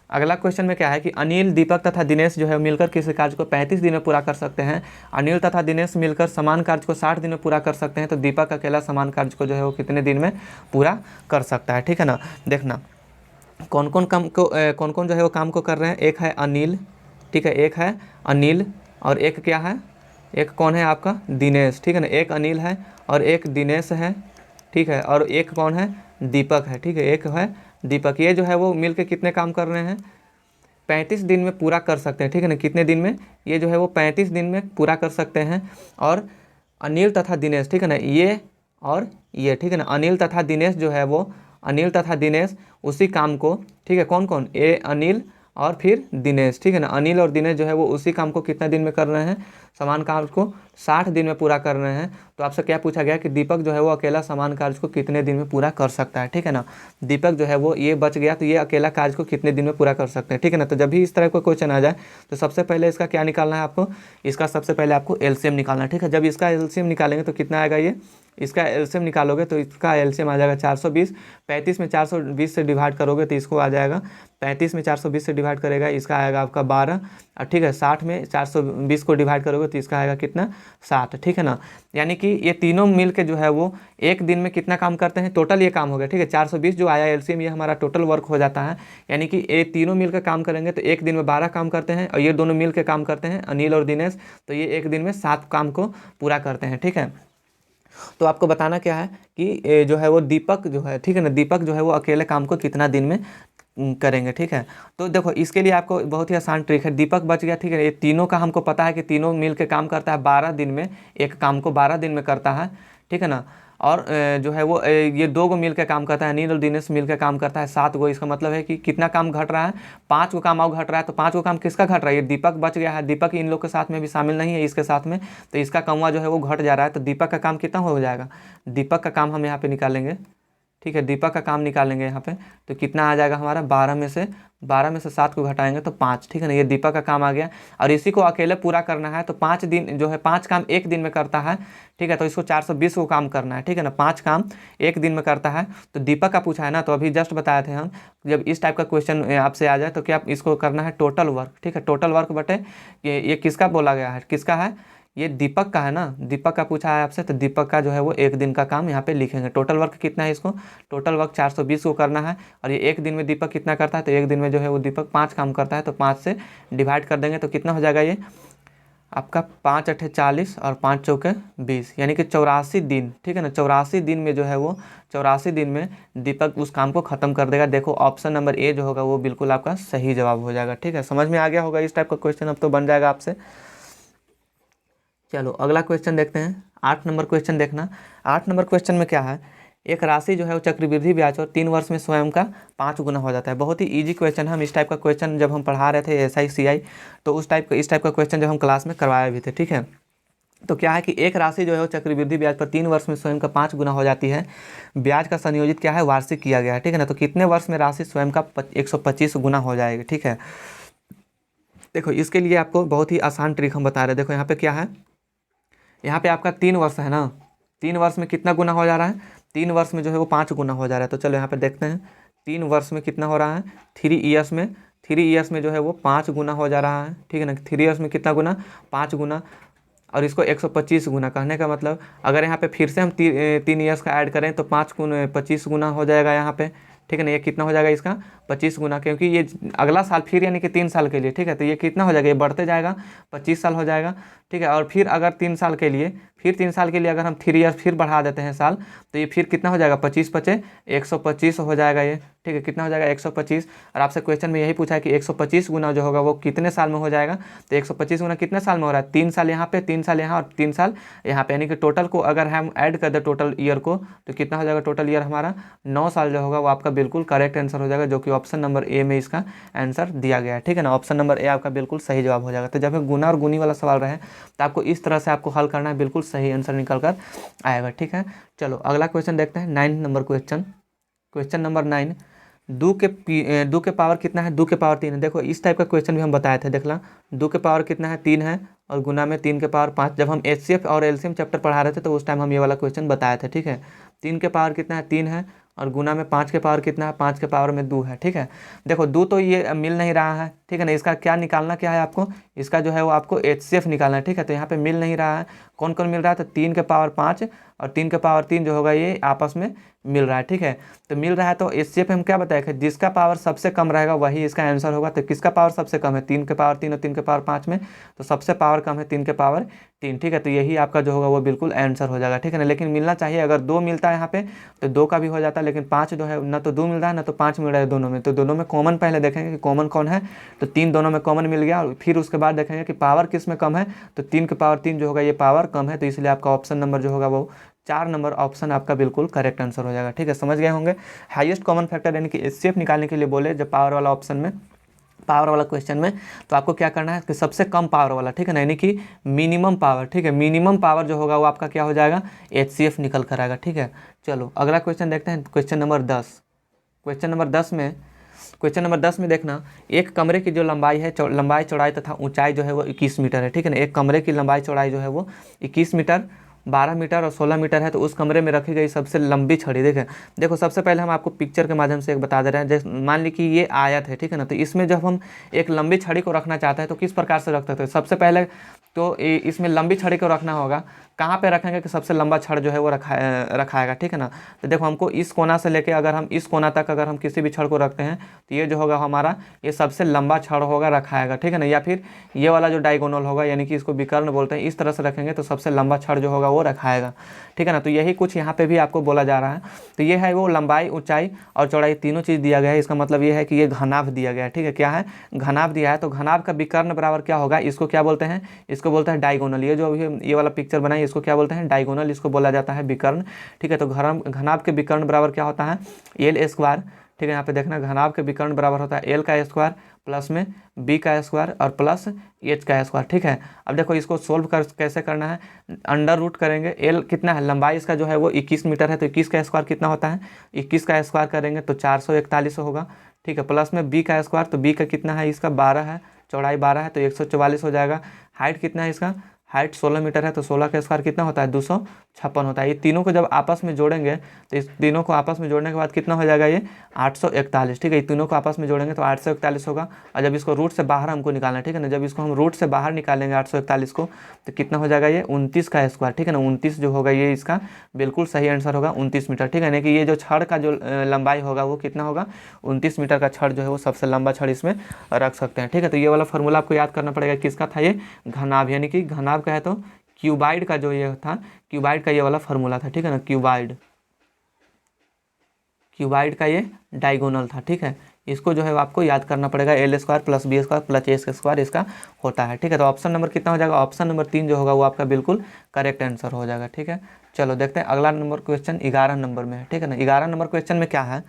अगला क्वेश्चन में क्या है कि अनिल, दीपक तथा दिनेश जो है मिलकर किसी कार्य को 35 दिन में पूरा कर सकते हैं। अनिल तथा दिनेश मिलकर समान कार्य को 60 दिन में पूरा कर सकते हैं, तो दीपक अकेला समान कार्य को जो है वो कितने दिन में पूरा कर सकता है। ठीक है ना, देखना कौन कौन काम को कौन कौन जो है वो काम को कर रहे हैं। एक है अनिल, ठीक है, एक है अनिल और एक क्या है, एक कौन है आपका दिनेश। ठीक है ना, एक अनिल है और एक दिनेश है, ठीक है, और एक कौन है, दीपक है। ठीक है, एक है दीपक। ये जो है वो मिलके कितने काम कर रहे हैं, 35 दिन में पूरा कर सकते हैं। ठीक है ना, कितने दिन में, ये जो है वो 35 दिन में पूरा कर सकते हैं। और अनिल तथा दिनेश, ठीक है ना, ये और ये, ठीक है ना, अनिल तथा दिनेश जो है वो, अनिल तथा दिनेश उसी काम को, ठीक है, कौन कौन, ए अनिल और फिर दिनेश, ठीक है ना, अनिल और दिनेश जो है वो उसी काम को कितने दिन में कर रहे हैं, समान कार्य को 60 दिन में पूरा कर रहे हैं। तो आपसे क्या पूछा गया कि दीपक जो है वो अकेला समान कार्य को कितने दिन में पूरा कर सकता है। ठीक है ना, दीपक जो है वो ये बच गया, तो ये अकेला कार्य को कितने दिन में पूरा कर सकते हैं। ठीक है ना, तो जब भी इस तरह का क्वेश्चन आ जाए तो सबसे पहले इसका क्या निकालना है आपको, इसका सबसे पहले आपको एलसीएम निकालना है। ठीक है, जब इसका एलसीएम निकालेंगे तो कितना आएगा, ये इसका एलसीएम निकालोगे तो इसका एलसीएम आ जाएगा 420। 35 में 420 से डिवाइड करोगे तो इसको आ जाएगा, 35 में 420 से डिवाइड करेगा इसका आएगा आपका 12। और ठीक है, 60 में 420 को डिवाइड करोगे तो इसका आएगा कितना, 60। ठीक है ना, यानी कि ये तीनों मिल के जो है वो एक दिन में कितना काम करते हैं, टोटल ये काम हो गया। ठीक है, 420 जो आया एलसीएम, ये हमारा टोटल वर्क हो जाता है। यानी कि ये तीनों मिल के काम करेंगे तो एक दिन में 12 काम करते हैं, और ये दोनों मिल के काम करते हैं अनिल और दिनेश, तो ये एक दिन में 7 काम को पूरा करते हैं। ठीक है, तो आपको बताना क्या है कि जो है वो दीपक जो है, ठीक है ना, दीपक जो है वो अकेले काम को कितना दिन में करेंगे। ठीक है, तो देखो इसके लिए आपको बहुत ही आसान ट्रिक है। दीपक बच गया, ठीक है, ये तीनों का हमको पता है कि तीनों मिल के काम करता है 12 दिन में, एक काम को 12 दिन में करता है। ठीक है ना, और जो है वो ये 2 गो मिल के काम करता है, अनिल और दिनेश मिल के काम करता है 7 गो। इसका मतलब है कि कितना काम घट रहा है, 5 गो काम और घट रहा है। तो 5 गो काम किसका घट रहा है, ये दीपक बच गया है, दीपक इन लोग के साथ में भी शामिल नहीं है इसके साथ में, तो इसका कमवा जो है वो घट जा रहा है। तो दीपक का काम कितना हो जाएगा, दीपक का काम हम यहाँ पे निकालेंगे। ठीक है, दीपक का काम निकालेंगे यहाँ पे, तो कितना आ जाएगा हमारा, 12 में से 7 को घटाएंगे तो 5। ठीक है ना, ये दीपक का काम आ गया। और इसी को अकेले पूरा करना है तो 5 दिन जो है 5 काम एक दिन में करता है। ठीक है, तो इसको 420 को काम करना है। ठीक है ना, 5 काम एक दिन में करता है। तो दीपक का पूछा है ना, तो अभी जस्ट बताए थे हम, जब इस टाइप का क्वेश्चन आपसे आ जाए तो क्या इसको करना है टोटल वर्क। ठीक है, टोटल वर्क बटे ये किसका बोला गया है, किसका है, ये दीपक का है ना, दीपक का पूछा है आपसे, तो दीपक का जो है वो एक दिन का काम यहाँ पे लिखेंगे। टोटल वर्क कितना है, इसको टोटल वर्क 420 को करना है। और ये एक दिन में दीपक कितना करता है, तो एक दिन में जो है वो दीपक 5 काम करता है, तो 5 से डिवाइड कर देंगे तो कितना हो जाएगा, ये आपका 5 8 40 और 5 चौके 20, यानी कि 84 दिन। ठीक है ना, 84 दिन में जो है वो 84 दिन में दीपक उस काम को ख़त्म कर देगा। देखो ऑप्शन नंबर ए जो होगा वो बिल्कुल आपका सही जवाब हो जाएगा। ठीक है, समझ में आ गया होगा इस टाइप का क्वेश्चन, अब तो बन जाएगा आपसे। चलो अगला क्वेश्चन देखते हैं, 8 नंबर क्वेश्चन देखना। 8 नंबर क्वेश्चन में क्या है, एक राशि जो है वो चक्रवृद्धि ब्याज और 3 वर्ष में स्वयं का 5 गुना हो जाता है। बहुत ही इजी क्वेश्चन है। हम इस टाइप का क्वेश्चन जब हम पढ़ा रहे थे SI CI, तो इस टाइप का क्वेश्चन जब हम क्लास में करवाए भी थे। ठीक है, तो क्या है कि एक राशि जो है वो चक्रवृद्धि ब्याज पर 3 वर्ष में स्वयं का 5 गुना हो जाती है। ब्याज का संयोजित क्या है, वार्षिक किया गया है। ठीक है ना, तो कितने वर्ष में राशि स्वयं का 125 गुना हो जाएगी। ठीक है, देखो इसके लिए आपको बहुत ही आसान ट्रिक हम बता रहे हैं। देखो यहाँ पे क्या है, यहाँ पे आपका 3 वर्ष है ना, 3 वर्ष में कितना गुना हो जा रहा है, 3 वर्ष में जो है वो 5 गुना हो जा रहा है। तो चलो यहाँ पे देखते हैं 3 वर्ष में कितना हो रहा है, 3 ईयर्स में, 3 ईयर्स में जो है वो 5 गुना हो जा रहा है। ठीक है ना, 3 ईयर्स में कितना गुना, 5 गुना। और इसको 125 गुना, कहने का मतलब अगर यहाँ पे फिर से हम 3 ईयर्स का ऐड करें तो 5 गुना 25 गुना हो जाएगा यहाँ पे। ठीक है ना, ये कितना हो जाएगा इसका 25 गुना, क्योंकि ये अगला साल फिर यानी कि 3 साल के लिए। ठीक है, तो ये कितना हो जाएगा, ये बढ़ते जाएगा, 25 साल हो जाएगा। ठीक है, और फिर अगर 3 साल के लिए, फिर 3 साल के लिए अगर हम 3 ईयर्स फिर बढ़ा देते हैं साल, तो ये फिर कितना हो जाएगा, 25 पचे 125 हो जाएगा ये। ठीक है, कितना हो जाएगा 125। और आपसे क्वेश्चन में यही पूछा है कि 125 गुना जो होगा वो कितने साल में हो जाएगा, तो 125 गुना कितने साल में हो रहा है, 3 साल यहाँ पे, 3 साल यहाँ और 3 साल यहाँ पे, यानी कि टोटल को अगर हम ऐड कर दे टोटल ईयर को, तो कितना हो जाएगा, टोटल ईयर हमारा 9 साल जो होगा वो आपका बिल्कुल करेक्ट आंसर हो जाएगा, जो कि ऑप्शन नंबर ए में इसका आंसर दिया गया है। ठीक है ना, ऑप्शन नंबर ए आपका बिल्कुल सही जवाब हो जाएगा। तो जब गुना और गुनी वाला सवाल रहे तो आपको इस तरह से आपको हल करना है, बिल्कुल सही आंसर निकल कर आएगा। ठीक है, चलो अगला क्वेश्चन देखते हैं, 9 नंबर क्वेश्चन। क्वेश्चन नंबर 9, दो के पावर कितना है, 2 के पावर 3 है। देखो इस टाइप का क्वेश्चन भी हम बताए थे, देखला 2 के पावर कितना है, 3 है, और गुना में 3 के पावर 5। जब हम HCF और LCM चैप्टर पढ़ा रहे थे तो उस टाइम हम ये वाला क्वेश्चन बताए थे। ठीक है, 3 के पावर कितना है, 3 है, और गुना में 5 के पावर कितना है, 5 के पावर में 2 है। ठीक है, देखो 2 तो ये मिल नहीं रहा है। ठीक है ना, इसका क्या निकालना क्या है आपको, इसका जो है वो आपको HCF निकालना है। ठीक है, तो यहाँ पे मिल नहीं रहा है, कौन कौन मिल रहा है, तो 3 के पावर 5 और 3 के पावर 3 जो होगा ये आपस में मिल रहा है। ठीक है, तो मिल रहा है तो HCF हम क्या बताए कि जिसका पावर सबसे कम रहेगा वही इसका आंसर होगा। तो किसका पावर सबसे कम है, 3 के पावर 3 और 3 के पावर 5 में, तो सबसे पावर कम है 3 के पावर 3। ठीक है, तो यही आपका जो होगा वो बिल्कुल आंसर हो जाएगा। ठीक है ना, लेकिन मिलना चाहिए, अगर 2 मिलता है यहाँ पे तो 2 का भी हो जाता है, लेकिन 5 जो है ना तो 2 मिल रहा है ना तो 5 मिल रहा है दोनों में, तो दोनों में कॉमन पहले देखेंगे कि कॉमन कौन है, तो 3 दोनों में कॉमन मिल गया, और फिर उसके बाद देखेंगे कि पावर किस में कम है, तो 3 के पावर 3 जो होगा ये पावर कम है, तो इसलिए आपका ऑप्शन नंबर जो होगा वो 4 नंबर ऑप्शन आपका बिल्कुल करेक्ट आंसर हो जाएगा। ठीक है, समझ गए होंगे। हाईएस्ट कॉमन फैक्टर यानी कि HCF निकालने के लिए बोले जब पावर वाला ऑप्शन में, पावर वाला क्वेश्चन में, तो आपको क्या करना है कि सबसे कम पावर वाला, ठीक है ना, यानी कि मिनिमम पावर। ठीक है, मिनिमम पावर जो होगा वो आपका क्या हो जाएगा, HCF निकल कर आएगा। ठीक है, चलो अगला क्वेश्चन देखते हैं, क्वेश्चन नंबर 10। क्वेश्चन नंबर 10 में देखना, एक कमरे की जो लंबाई है, लंबाई चौड़ाई तथा ऊंचाई जो है वो 21 मीटर है। ठीक है ना, एक कमरे की लंबाई चौड़ाई जो है वो 21 मीटर, 12 मीटर और 16 मीटर है। तो उस कमरे में रखी गई सबसे लंबी छड़ी, देखो सबसे पहले हम आपको पिक्चर के माध्यम से एक बता दे रहे हैं। जैसे मान ली कि ये आयत है, ठीक है ना, तो इसमें जब हम एक लंबी छड़ी को रखना चाहते हैं तो किस प्रकार से रख सकते हैं, सबसे पहले तो इसमें लंबी छड़ी को रखना होगा, कहाँ पे रखेंगे कि सबसे लंबा छड़ जो है वो रखाएगा। ठीक है ना, तो देखो हमको इस कोना से लेके अगर हम इस कोना तक अगर हम किसी भी छड़ को रखते हैं तो ये जो होगा हमारा ये सबसे लंबा छड़ होगा रखाएगा। ठीक है ना, या फिर ये वाला जो डायगोनल होगा यानी कि इसको विकर्ण बोलते हैं, इस तरह से रखेंगे तो सबसे लंबा छड़ जो होगा वो रखाएगा। ठीक है ना, तो यही कुछ यहाँ पे भी आपको बोला जा रहा है। तो ये है वो लंबाई, ऊंचाई और चौड़ाई तीनों चीज़ दिया गया है। इसका मतलब ये है कि ये घनाभ दिया गया है। ठीक है, क्या है, घनाभ दिया है। तो घनाभ का विकर्ण बराबर क्या होगा, इसको क्या बोलते हैं, इसको बोलते हैं डायगोनल। ये जो ये वाला पिक्चर बनाई इसको क्या बोलते हैं, डायगोनल, इसको बोला जाता है विकर्ण। ठीक है, तो घनाभ के विकर्ण बराबर क्या होता है, L स्क्वायर। ठीक है, यहाँ पे देखना घनाभ के विकर्ण बराबर होता है L का स्क्वायर प्लस में B का स्क्वायर और प्लस H का स्क्वायर। ठीक है, अब देखो इसको सोल्व कैसे करना है, अंडर रूट करेंगे। L कितना है, लंबाई इसका जो है वो 21 मीटर है, तो 21 का स्क्वायर कितना होता है, 21 का स्क्वायर करेंगे तो 441 होगा। ठीक है, प्लस में B का स्क्वायर, तो B का कितना है, इसका 12 है, चौड़ाई 12 है तो 144 हो जाएगा। हाइट कितना है, इसका हाइट 16 मीटर है, तो 16 का स्क्वायर कितना होता है, 256 होता है। ये तीनों को जब आपस में जोड़ेंगे तो इस तीनों को आपस में जोड़ने के बाद कितना हो जाएगा, ये 841। ठीक है, ये तीनों को आपस में जोड़ेंगे तो 841 होगा। और जब इसको रूट से बाहर हमको निकालना है, ठीक है ना, जब इसको हम रूट से बाहर निकालेंगे 841 को तो कितना हो जाएगा, ये 29 का स्क्वायर। ठीक है ना, 29 जो होगा ये इसका बिल्कुल सही आंसर होगा, 29 मीटर। ठीक है, यानी कि ये जो छड़ का जो लंबाई होगा वो कितना होगा, 29 मीटर का छड़ जो है वो सबसे लंबा छड़ इसमें रख सकते हैं। ठीक है, तो ये वाला फॉर्मूला आपको याद करना पड़ेगा, किसका था ये, घनाभ, यानी कि घनाभ का है तो क्यूबाइड का जो ये था, क्यूबाइड का ये वाला फॉर्मूला था। ठीक है ना, क्यूबाइड का ये डायगोनल था। ठीक है, इसको जो है आपको याद करना पड़ेगा, L square plus B square plus A square इसका होता है। ठीक है, तो ऑप्शन नंबर कितना हो जाएगा, ऑप्शन नंबर 3 जो होगा वो आपका बिल्कुल करेक्ट आंसर हो जाएगा। ठीक है, चलो देखते हैं अगला नंबर क्वेश्चन 11 नंबर में है। ठीक है ना, 11 नंबर क्वेश्चन में क्या है,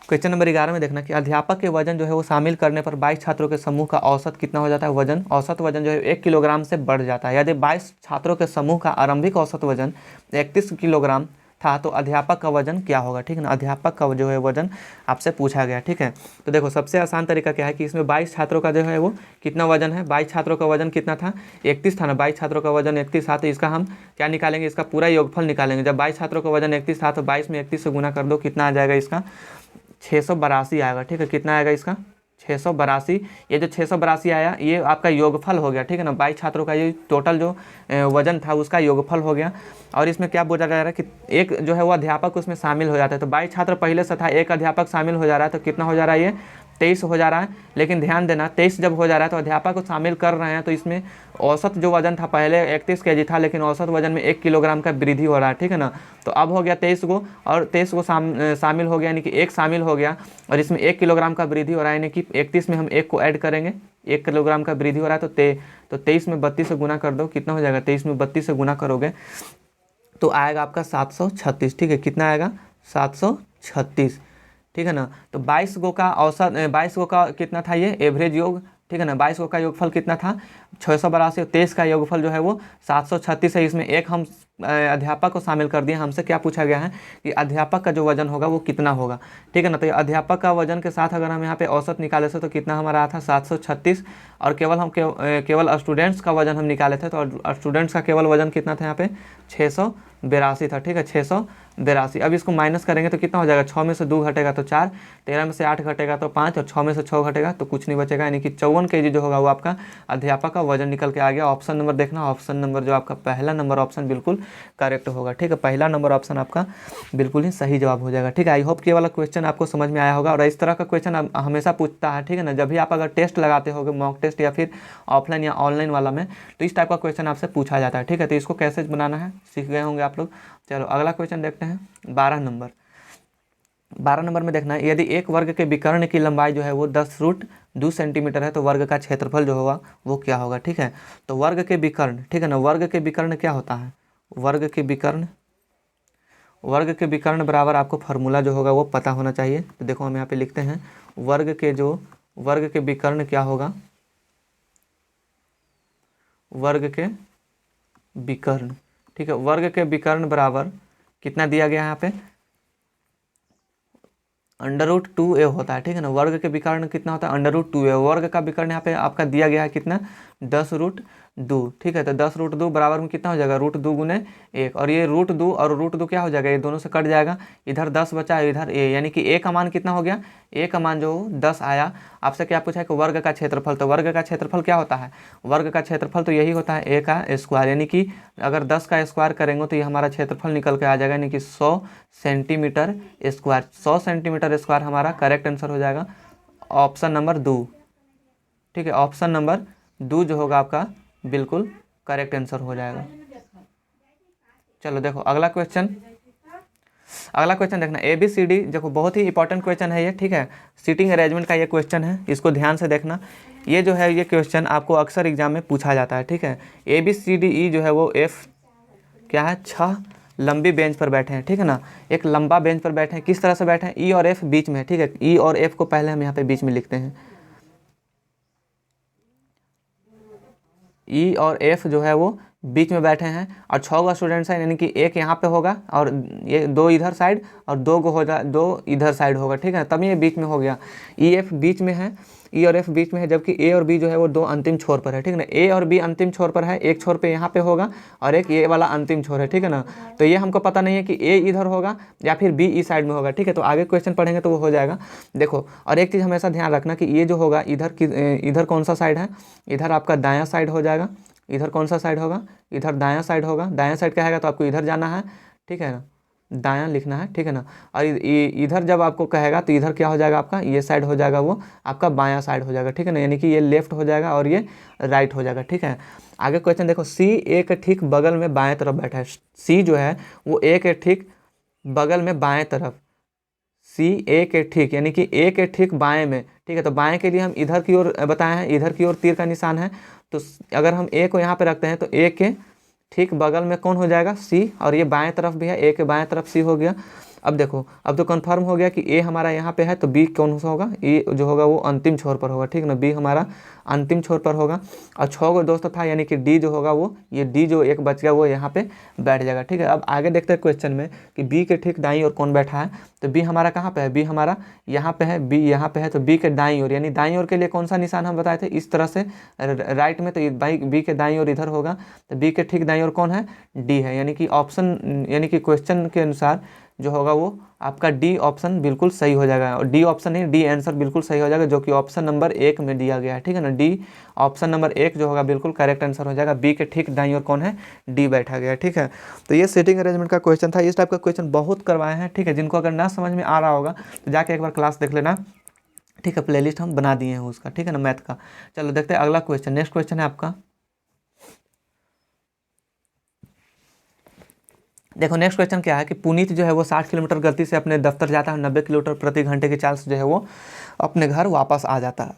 क्वेश्चन नंबर 11 में देखना कि अध्यापक के वजन जो है वो शामिल करने पर 22 छात्रों के समूह का औसत कितना हो जाता है, वजन, औसत वजन जो है 1 किलोग्राम से बढ़ जाता है। यदि 22 छात्रों के समूह का आरंभिक औसत वजन 31 किलोग्राम था तो अध्यापक का वजन क्या होगा। ठीक है ना, अध्यापक का जो है वजन आपसे पूछा गया। ठीक है, तो देखो सबसे आसान तरीका क्या है कि इसमें 22 छात्रों का जो है वो कितना वजन है, 22 छात्रों का वजन कितना था, 31 था ना, 22 छात्रों का वजन 31 था, तो इसका हम क्या निकालेंगे, इसका पूरा योगफल निकालेंगे। जब 22 छात्रों का वजन 31 था तो 22 में 31 से गुना कर दो, कितना आ जाएगा, इसका 682 आएगा। ठीक है, कितना आएगा इसका 682। ये जो 682 आया ये आपका योगफल हो गया। ठीक है ना, 22 छात्रों का ये टोटल जो वजन था उसका योगफल हो गया। और इसमें क्या बोला जा रहा है कि एक जो है वो अध्यापक उसमें शामिल हो जाता है। तो 22 छात्र पहले से था, एक अध्यापक शामिल हो जा रहा है तो कितना हो जा रहा है, ये 23 हो जा रहा है। लेकिन ध्यान देना 23 जब हो जा रहा है तो अध्यापक को शामिल कर रहे हैं, तो इसमें औसत जो वजन था पहले 31 kg था, लेकिन औसत वजन में 1 किलोग्राम का वृद्धि हो रहा है। ठीक है ना, तो अब हो गया 23 को, और 23 को शामिल हो गया, यानी कि एक शामिल हो गया, और इसमें 1 किलोग्राम का वृद्धि हो रहा है, यानी कि 31 में हम 1 को ऐड करेंगे, 1 किलोग्राम का वृद्धि हो रहा है। तो 23 में 32 से गुना कर दो, कितना हो जाएगा, 23 में 32 से गुना करोगे तो आएगा आपका 736। ठीक है, कितना आएगा, 736। ठीक है ना, तो 22 गो का औसत, 22 गो का कितना था ये एवरेज योग। ठीक है ना, 22 गो का योगफल कितना था 682, 23 का योगफल जो है वो 736 है। इसमें एक हम अध्यापक को शामिल कर दिया। हमसे क्या पूछा गया है कि अध्यापक का जो वजन होगा वो कितना होगा, ठीक है ना। तो ये अध्यापक का वजन के साथ अगर हम यहाँ पे औसत निकाले थे तो कितना हमारा आया था 736, और केवल स्टूडेंट्स का वजन हम निकाले थे तो स्टूडेंट्स का केवल वजन कितना था यहाँ पे 682 था, ठीक है 682। अब इसको माइनस करेंगे तो कितना हो जाएगा, 6 में से 2 घटेगा तो 4, 13 में से 8 घटेगा तो 5, और 6 में से 6 घटेगा तो कुछ नहीं बचेगा, यानी कि 54 kg जो होगा वो आपका अध्यापक का वजन निकल के आ गया। ऑप्शन नंबर देखना, ऑप्शन नंबर जो आपका पहला नंबर ऑप्शन बिल्कुल करेक्ट होगा, ठीक है। पहला नंबर ऑप्शन आपका बिल्कुल ही सही जवाब हो जाएगा, ठीक है। आई होप कि ये वाला क्वेश्चन आपको समझ में आया होगा, और इस तरह का क्वेश्चन हमेशा पूछता है, ठीक है ना। जब भी आप अगर टेस्ट लगाते होगे, मॉक टेस्ट या फिर ऑफलाइन या ऑनलाइन वाला में, तो इस टाइप का क्वेश्चन आपसे पूछा जाता है, ठीक है। तो इसको कैसे बनाना है सीख गए होंगे आप लोग। चलो अगला क्वेश्चन देखते हैं 12 नंबर। 12 नंबर में देखना है, यदि एक वर्ग के विकर्ण की लंबाई जो है वो 10√2 सेंटीमीटर है तो वर्ग का क्षेत्रफल जो होगा वो क्या होगा, ठीक है। तो वर्ग के विकर्ण, ठीक है ना, वर्ग के विकर्ण क्या होता है, वर्ग के विकर्ण बराबर आपको फार्मूला जो होगा वो पता होना चाहिए। तो देखो हम यहाँ पे लिखते हैं वर्ग के विकर्ण क्या होगा, वर्ग के विकर्ण, ठीक है। वर्ग के विकर्ण बराबर कितना दिया गया है यहाँ पे, √2a होता है, ठीक है ना। वर्ग के विकर्ण कितना होता है, √2a। वर्ग का विकर्ण यहाँ पे आपका दिया गया है कितना, 10√2, ठीक है। तो 10√2 बराबर में कितना हो जाएगा, √2 गुने 1, और ये √2 और √2 क्या हो जाएगा, ये दोनों से कट जाएगा, इधर 10 बचा इधर a, यानी कि a का मान कितना हो गया, a का मान जो 10 आया। आपसे क्या पूछा है कि वर्ग का क्षेत्रफल, तो वर्ग का क्षेत्रफल क्या होता है, वर्ग का क्षेत्रफल तो यही होता है a का स्क्वायर, यानी कि अगर 10 का स्क्वायर करेंगे तो ये हमारा क्षेत्रफल निकल के आ जाएगा, यानी कि 100 सेंटीमीटर स्क्वायर। 100 सेंटीमीटर स्क्वायर हमारा करेक्ट आंसर हो जाएगा, ऑप्शन नंबर 2, ठीक है। ऑप्शन नंबर 2 जो होगा आपका बिल्कुल करेक्ट आंसर हो जाएगा। चलो देखो अगला क्वेश्चन देखना, ABCD, देखो बहुत ही इंपॉर्टेंट क्वेश्चन है ये, ठीक है। सीटिंग अरेंजमेंट का ये क्वेश्चन है, इसको ध्यान से देखना। ये जो है ये क्वेश्चन आपको अक्सर एग्जाम में पूछा जाता है, ठीक है। ABCDE जो है वो F क्या है, 6 लंबी बेंच पर बैठे हैं, ठीक है ना। एक लंबा बेंच पर बैठे हैं, किस तरह से बैठे हैं, E और F बीच में है, ठीक है। E और F को पहले हम यहाँ पे बीच में लिखते हैं, E और F जो है वो बीच में बैठे हैं, और 6 स्टूडेंट्स हैं, यानी कि एक यहाँ पे होगा और ये 2 इधर साइड और 2 इधर साइड होगा, ठीक है। तब ये बीच में हो गया, EF बीच में है, E और F बीच में है, जबकि A और B जो है वो 2 अंतिम छोर पर है, ठीक है ना। A और B अंतिम छोर पर है, एक छोर पे यहाँ पे होगा और एक ये वाला अंतिम छोर है, ठीक है ना। तो ये हमको पता नहीं है कि A इधर होगा या फिर B इस साइड में होगा, ठीक है। तो आगे क्वेश्चन पढ़ेंगे तो वो हो जाएगा। देखो और एक चीज़ हमेशा ध्यान रखना कि ये जो होगा इधर कौन सा साइड है, इधर आपका दायां साइड हो जाएगा। इधर कौन सा साइड होगा, इधर दायां साइड होगा। दायां साइड कहेगा तो आपको इधर जाना है, ठीक है ना, दायां लिखना है, ठीक है ना। और इधर जब आपको कहेगा तो इधर क्या हो जाएगा, आपका ये साइड हो जाएगा वो आपका बायां साइड हो जाएगा, ठीक है ना। यानी कि ये लेफ्ट हो जाएगा और ये राइट हो जाएगा, ठीक है। आगे क्वेश्चन देखो, C A के ठीक बगल में बाएं तरफ बैठा है। C जो है वो A के ठीक बगल में बाएं तरफ, C A के ठीक यानी कि A के ठीक बाएं में, ठीक है। तो बाएं के लिए हम इधर की ओर बताए हैं, इधर की ओर तीर का निशान है। तो अगर हम A को यहाँ पे रखते हैं तो A के ठीक बगल में कौन हो जाएगा, C, और ये बाएं तरफ भी है, A के बाएं तरफ C हो गया। अब देखो अब तो कंफर्म हो गया कि A हमारा यहाँ पे है, तो B कौन सा होगा, E जो होगा वो अंतिम छोर पर होगा, ठीक है ना। B हमारा अंतिम छोर पर होगा, और 6 गो दोस्त था, यानी कि D जो होगा वो ये D जो एक बच गया वो यहाँ पे बैठ जाएगा, ठीक है। अब आगे देखते हैं क्वेश्चन में कि B के ठीक दाईं ओर कौन बैठा है। तो B हमारा कहाँ पे है, B हमारा यहाँ पे है, B यहाँ पे है। तो B के दाईं ओर, यानी दाईं ओर के लिए कौन सा निशान हम बताए थे, इस तरह से राइट में, तो B के दाईं ओर इधर होगा। तो B के ठीक दाईं ओर कौन है, D है, यानी कि ऑप्शन, यानी कि क्वेश्चन के अनुसार जो होगा वो आपका D ऑप्शन बिल्कुल सही हो जाएगा। और D ऑप्शन नहीं, D आंसर बिल्कुल सही हो जाएगा, जो कि ऑप्शन नंबर 1 में दिया गया है, ठीक है ना। D ऑप्शन नंबर 1 जो होगा बिल्कुल करेक्ट आंसर हो जाएगा। B के ठीक दाईं ओर कौन है, D बैठा गया है, ठीक है। तो ये सीटिंग अरेंजमेंट का क्वेश्चन था। इस टाइप का क्वेश्चन बहुत करवाए हैं, ठीक है। जिनको अगर ना समझ में आ रहा होगा तो जाके एक बार क्लास देख लेना, ठीक है। प्लेलिस्ट हम बना दिए हैं उसका, ठीक है ना, मैथ का। चलो देखते हैं अगला क्वेश्चन। नेक्स्ट क्वेश्चन है आपका, देखो नेक्स्ट क्वेश्चन क्या है कि पुनीत जो है वो 60 किलोमीटर गति से अपने दफ्तर जाता है, 90 किलोमीटर प्रति घंटे की चाल से जो है वो अपने घर वापस आ जाता है।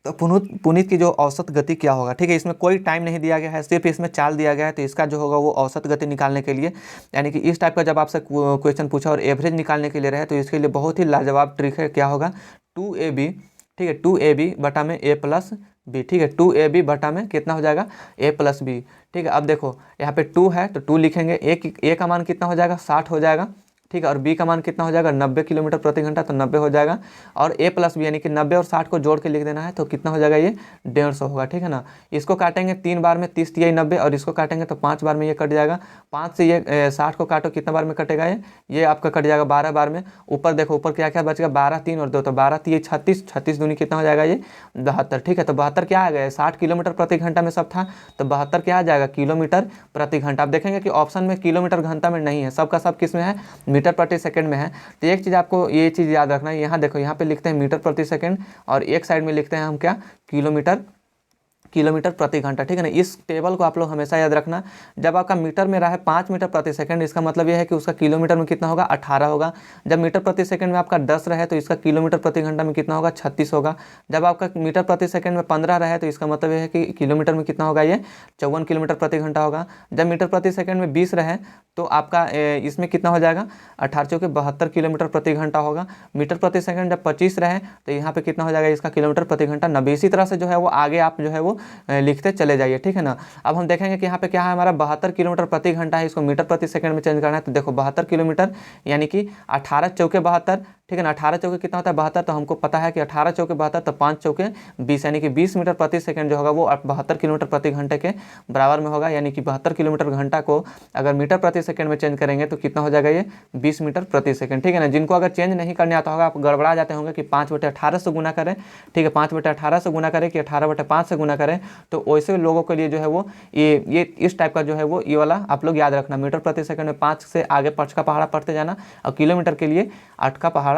तो पुनीत की जो औसत गति क्या होगा, ठीक है। इसमें कोई टाइम नहीं दिया गया है, सिर्फ इसमें चाल दिया गया है। तो इसका जो होगा वो औसत गति निकालने के लिए, यानी कि इस टाइप का जब आपसे क्वेश्चन पूछा और एवरेज निकालने के लिए रहे, तो इसके लिए बहुत ही लाजवाब ट्रिक है। क्या होगा, 2AB ठीक है, 2ab बटा में a प्लस बी, ठीक है, 2ab बटा में कितना हो जाएगा a प्लस बी, ठीक है। अब देखो यहाँ पे 2 है तो 2 लिखेंगे, a का मान कितना हो जाएगा 60 हो जाएगा, ठीक है, और b का मान कितना हो जाएगा 90 किलोमीटर प्रति घंटा, तो 90 हो जाएगा, और a प्लस बी यानी कि 90 और 60 को जोड़ के लिख देना है, तो कितना हो जाएगा ये 150 होगा, ठीक है ना। इसको काटेंगे 3 बार में 30 तिया 90, और इसको काटेंगे तो 5 बार में ये कट जाएगा, 5 से ये 60 को काटो कितना बार में कटेगा ये आपका कट जाएगा 12 बार में। ऊपर देखो ऊपर क्या क्या बचेगा 12 3 और 2, तो 12 3 36, 36 दूनी कितना हो जाएगा ये 72, ठीक है। तो 72 क्या आ गया 60 किलोमीटर प्रति घंटा में सब था, तो 72 क्या आ जाएगा किलोमीटर प्रति घंटा। आप देखेंगे कि ऑप्शन में किलोमीटर घंटा में नहीं है, सबका सब किस में है मीटर प्रति सेकंड में है। तो एक चीज़ आपको ये चीज़ याद रखना है, यहाँ देखो यहाँ पे लिखते हैं मीटर प्रति सेकंड और एक साइड में लिखते हैं हम क्या किलोमीटर प्रति घंटा, ठीक है ना। इस टेबल को आप लोग हमेशा याद रखना, जब आपका मीटर में रहा है 5 मीटर प्रति सेकंड, इसका मतलब यह है कि उसका किलोमीटर में कितना होगा 18 होगा। जब मीटर प्रति सेकंड में आपका 10 रहे तो इसका किलोमीटर प्रति घंटा में कितना होगा 36 होगा। जब आपका मीटर प्रति सेकंड में 15 रहे तो इसका मतलब यह है कि किलोमीटर में कितना होगा ये 54 किलोमीटर प्रति घंटा होगा। जब मीटर प्रति सेकंड में 20 रहे तो आपका इसमें कितना हो जाएगा 18 चौके 72 किलोमीटर प्रति घंटा होगा। मीटर प्रति सेकंड जब 25 रहे तो यहाँ पे कितना हो जाएगा इसका किलोमीटर प्रति घंटा 90। इसी तरह से जो है वो आगे आप जो है वो लिखते चले जाइए, ठीक है ना। अब हम देखेंगे कि यहाँ पे क्या है हमारा 72 किलोमीटर प्रति घंटा है, इसको मीटर प्रति सेकंड में चेंज करना है। तो देखो 72 किलोमीटर यानी कि 18 चौके 72, ठीक है ना। 18 चौके कितना होता है 72, तो हमको पता है कि 18 चौके 72 तो 5 चौके 20 यानी कि 20 मीटर प्रति सेकंड जो होगा वो 72 किलोमीटर प्रति घंटे के बराबर में होगा। यानी कि 72 किलोमीटर घंटा को अगर मीटर प्रति सेकंड में चेंज करेंगे तो कितना हो जाएगा ये 20 मीटर प्रति सेकंड, ठीक है ना। जिनको अगर चेंज नहीं करने आता होगा आप गड़बड़ा जाते होंगे कि 5/18 से गुना करें, ठीक है, 5/18 से गुना करें कि 18/5 से गुना करें, तो वैसे लोगों के लिए जो है वो ये इस टाइप का जो है वो ये वाला आप लोग याद रखना। मीटर प्रति सेकंड में 5 से आगे 5 का पहाड़ा पढ़ते जाना, और किलोमीटर के लिए 18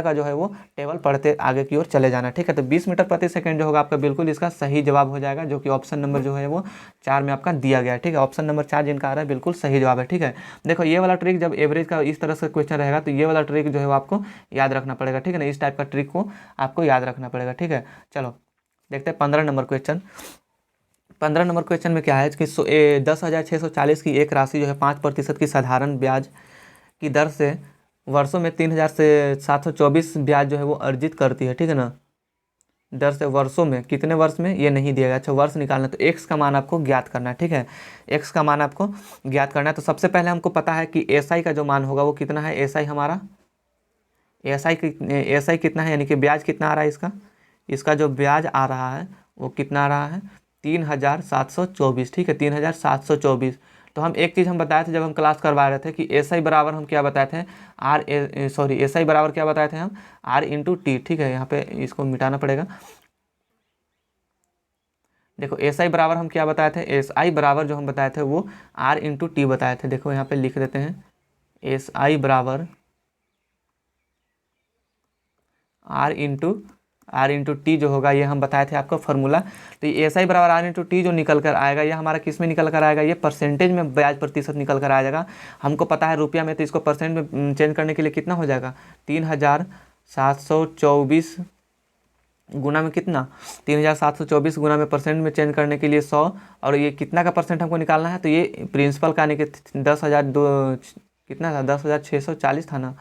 का जो है वो टेबल पढ़ते आगे की ओर चले जाना, ठीक है। तो 20 मीटर प्रति सेकंड जो होगा आपका बिल्कुल इसका सही जवाब हो जाएगा, जो कि ऑप्शन नंबर जो है वो 4 में आपका दिया गया है, ठीक है। ऑप्शन नंबर 4 जिनका आ रहा है बिल्कुल सही जवाब है, ठीक है। देखो ये वाला ट्रिक जब एवरेज का इस तरह से क्वेश्चन रहेगा तो ये वाला ट्रिक जो है वो आपको याद रखना पड़ेगा, ठीक है ना। इस टाइप का ट्रिक को आपको याद रखना पड़ेगा, ठीक है। चलो देखते हैं 15 नंबर क्वेश्चन। 15 नंबर क्वेश्चन में क्या है कि 10,640 की एक राशि जो है 5% की साधारण ब्याज की दर से वर्षों में 3,724 ब्याज जो है वो अर्जित करती है, ठीक है ना। दर से वर्षों में कितने वर्ष में ये नहीं दिया गया, अच्छा वर्ष निकालना, तो एक्स का मान आपको ज्ञात करना है, ठीक है। एक्स का मान आपको ज्ञात करना है। तो सबसे पहले हमको पता है कि एस आई का जो मान होगा वो कितना है, एस आई हमारा एस आई कितना है, यानी कि ब्याज कितना आ रहा है इसका जो ब्याज आ रहा है वो कितना आ रहा है 3,724, ठीक है, 3,724। तो हम एक चीज़ हम बताए थे जब हम क्लास करवा रहे थे कि एस आई बराबर हम क्या बताए थे एस आई बराबर क्या बताए थे हम R/T, ठीक है। यहाँ पे इसको मिटाना पड़ेगा। देखो एस आई बराबर हम क्या बताए थे, एस आई बराबर जो हम बताए थे वो R/T बताए थे। देखो यहाँ पे लिख देते हैं एस आई बराबर R/T जो होगा ये हम बताए थे आपको फार्मूला। तो ये एस आई बराबर R/T जो निकल कर आएगा ये हमारा किस में निकल कर आएगा, ये परसेंटेज में ब्याज प्रतिशत निकल कर आ जाएगा। हमको पता है रुपया में, तो इसको परसेंट में चेंज करने के लिए कितना हो जाएगा 3,724 गुना में कितना 3,724 गुना में परसेंट में चेंज करने के लिए 100, और ये कितना का परसेंट हमको निकालना है, तो ये प्रिंसिपल का यानी कि 10,000 कितना था 10,640 था ना।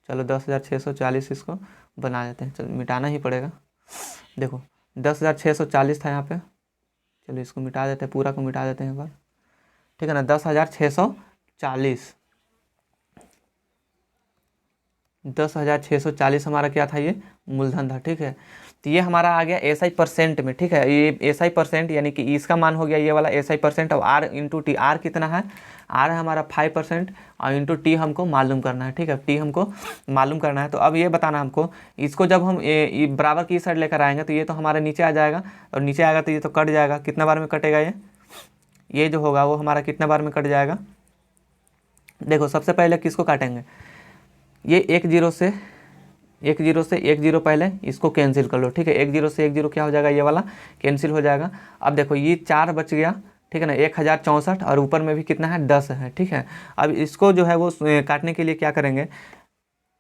चलो 10,640 इसको बना देते हैं, चलो मिटाना ही पड़ेगा। देखो 10,640 था यहाँ पे, चलो इसको मिटा देते हैं, पूरा को मिटा देते हैं एक बार, ठीक है ना। 10,640 हमारा क्या था, ये मूलधन था, ठीक है। तो ये हमारा आ गया एस आई परसेंट में, ठीक है। ये एस आई परसेंट यानी कि इसका मान हो गया ये वाला एस आई परसेंट। और R/T, आर कितना है, आर है हमारा 5% और इंटू टी हमको मालूम करना है, ठीक है। टी हमको मालूम करना है। तो अब ये बताना हमको, इसको जब हम बराबर की साइड लेकर आएंगे तो ये तो हमारे नीचे आ जाएगा, और नीचे आएगा तो ये तो कट जाएगा। कितना बार में कटेगा ये जो होगा वो हमारा कितना बार में कट जाएगा। देखो सबसे पहले किसको काटेंगे, ये 1 0 से 1 0 पहले इसको कैंसिल कर लो, ठीक है। 1 0 से 1 0 क्या हो जाएगा, ये वाला कैंसिल हो जाएगा। अब देखो ये 4 बच गया, ठीक है ना, 1,064, और ऊपर में भी कितना है 10 है, ठीक है। अब इसको जो है वो काटने के लिए क्या करेंगे,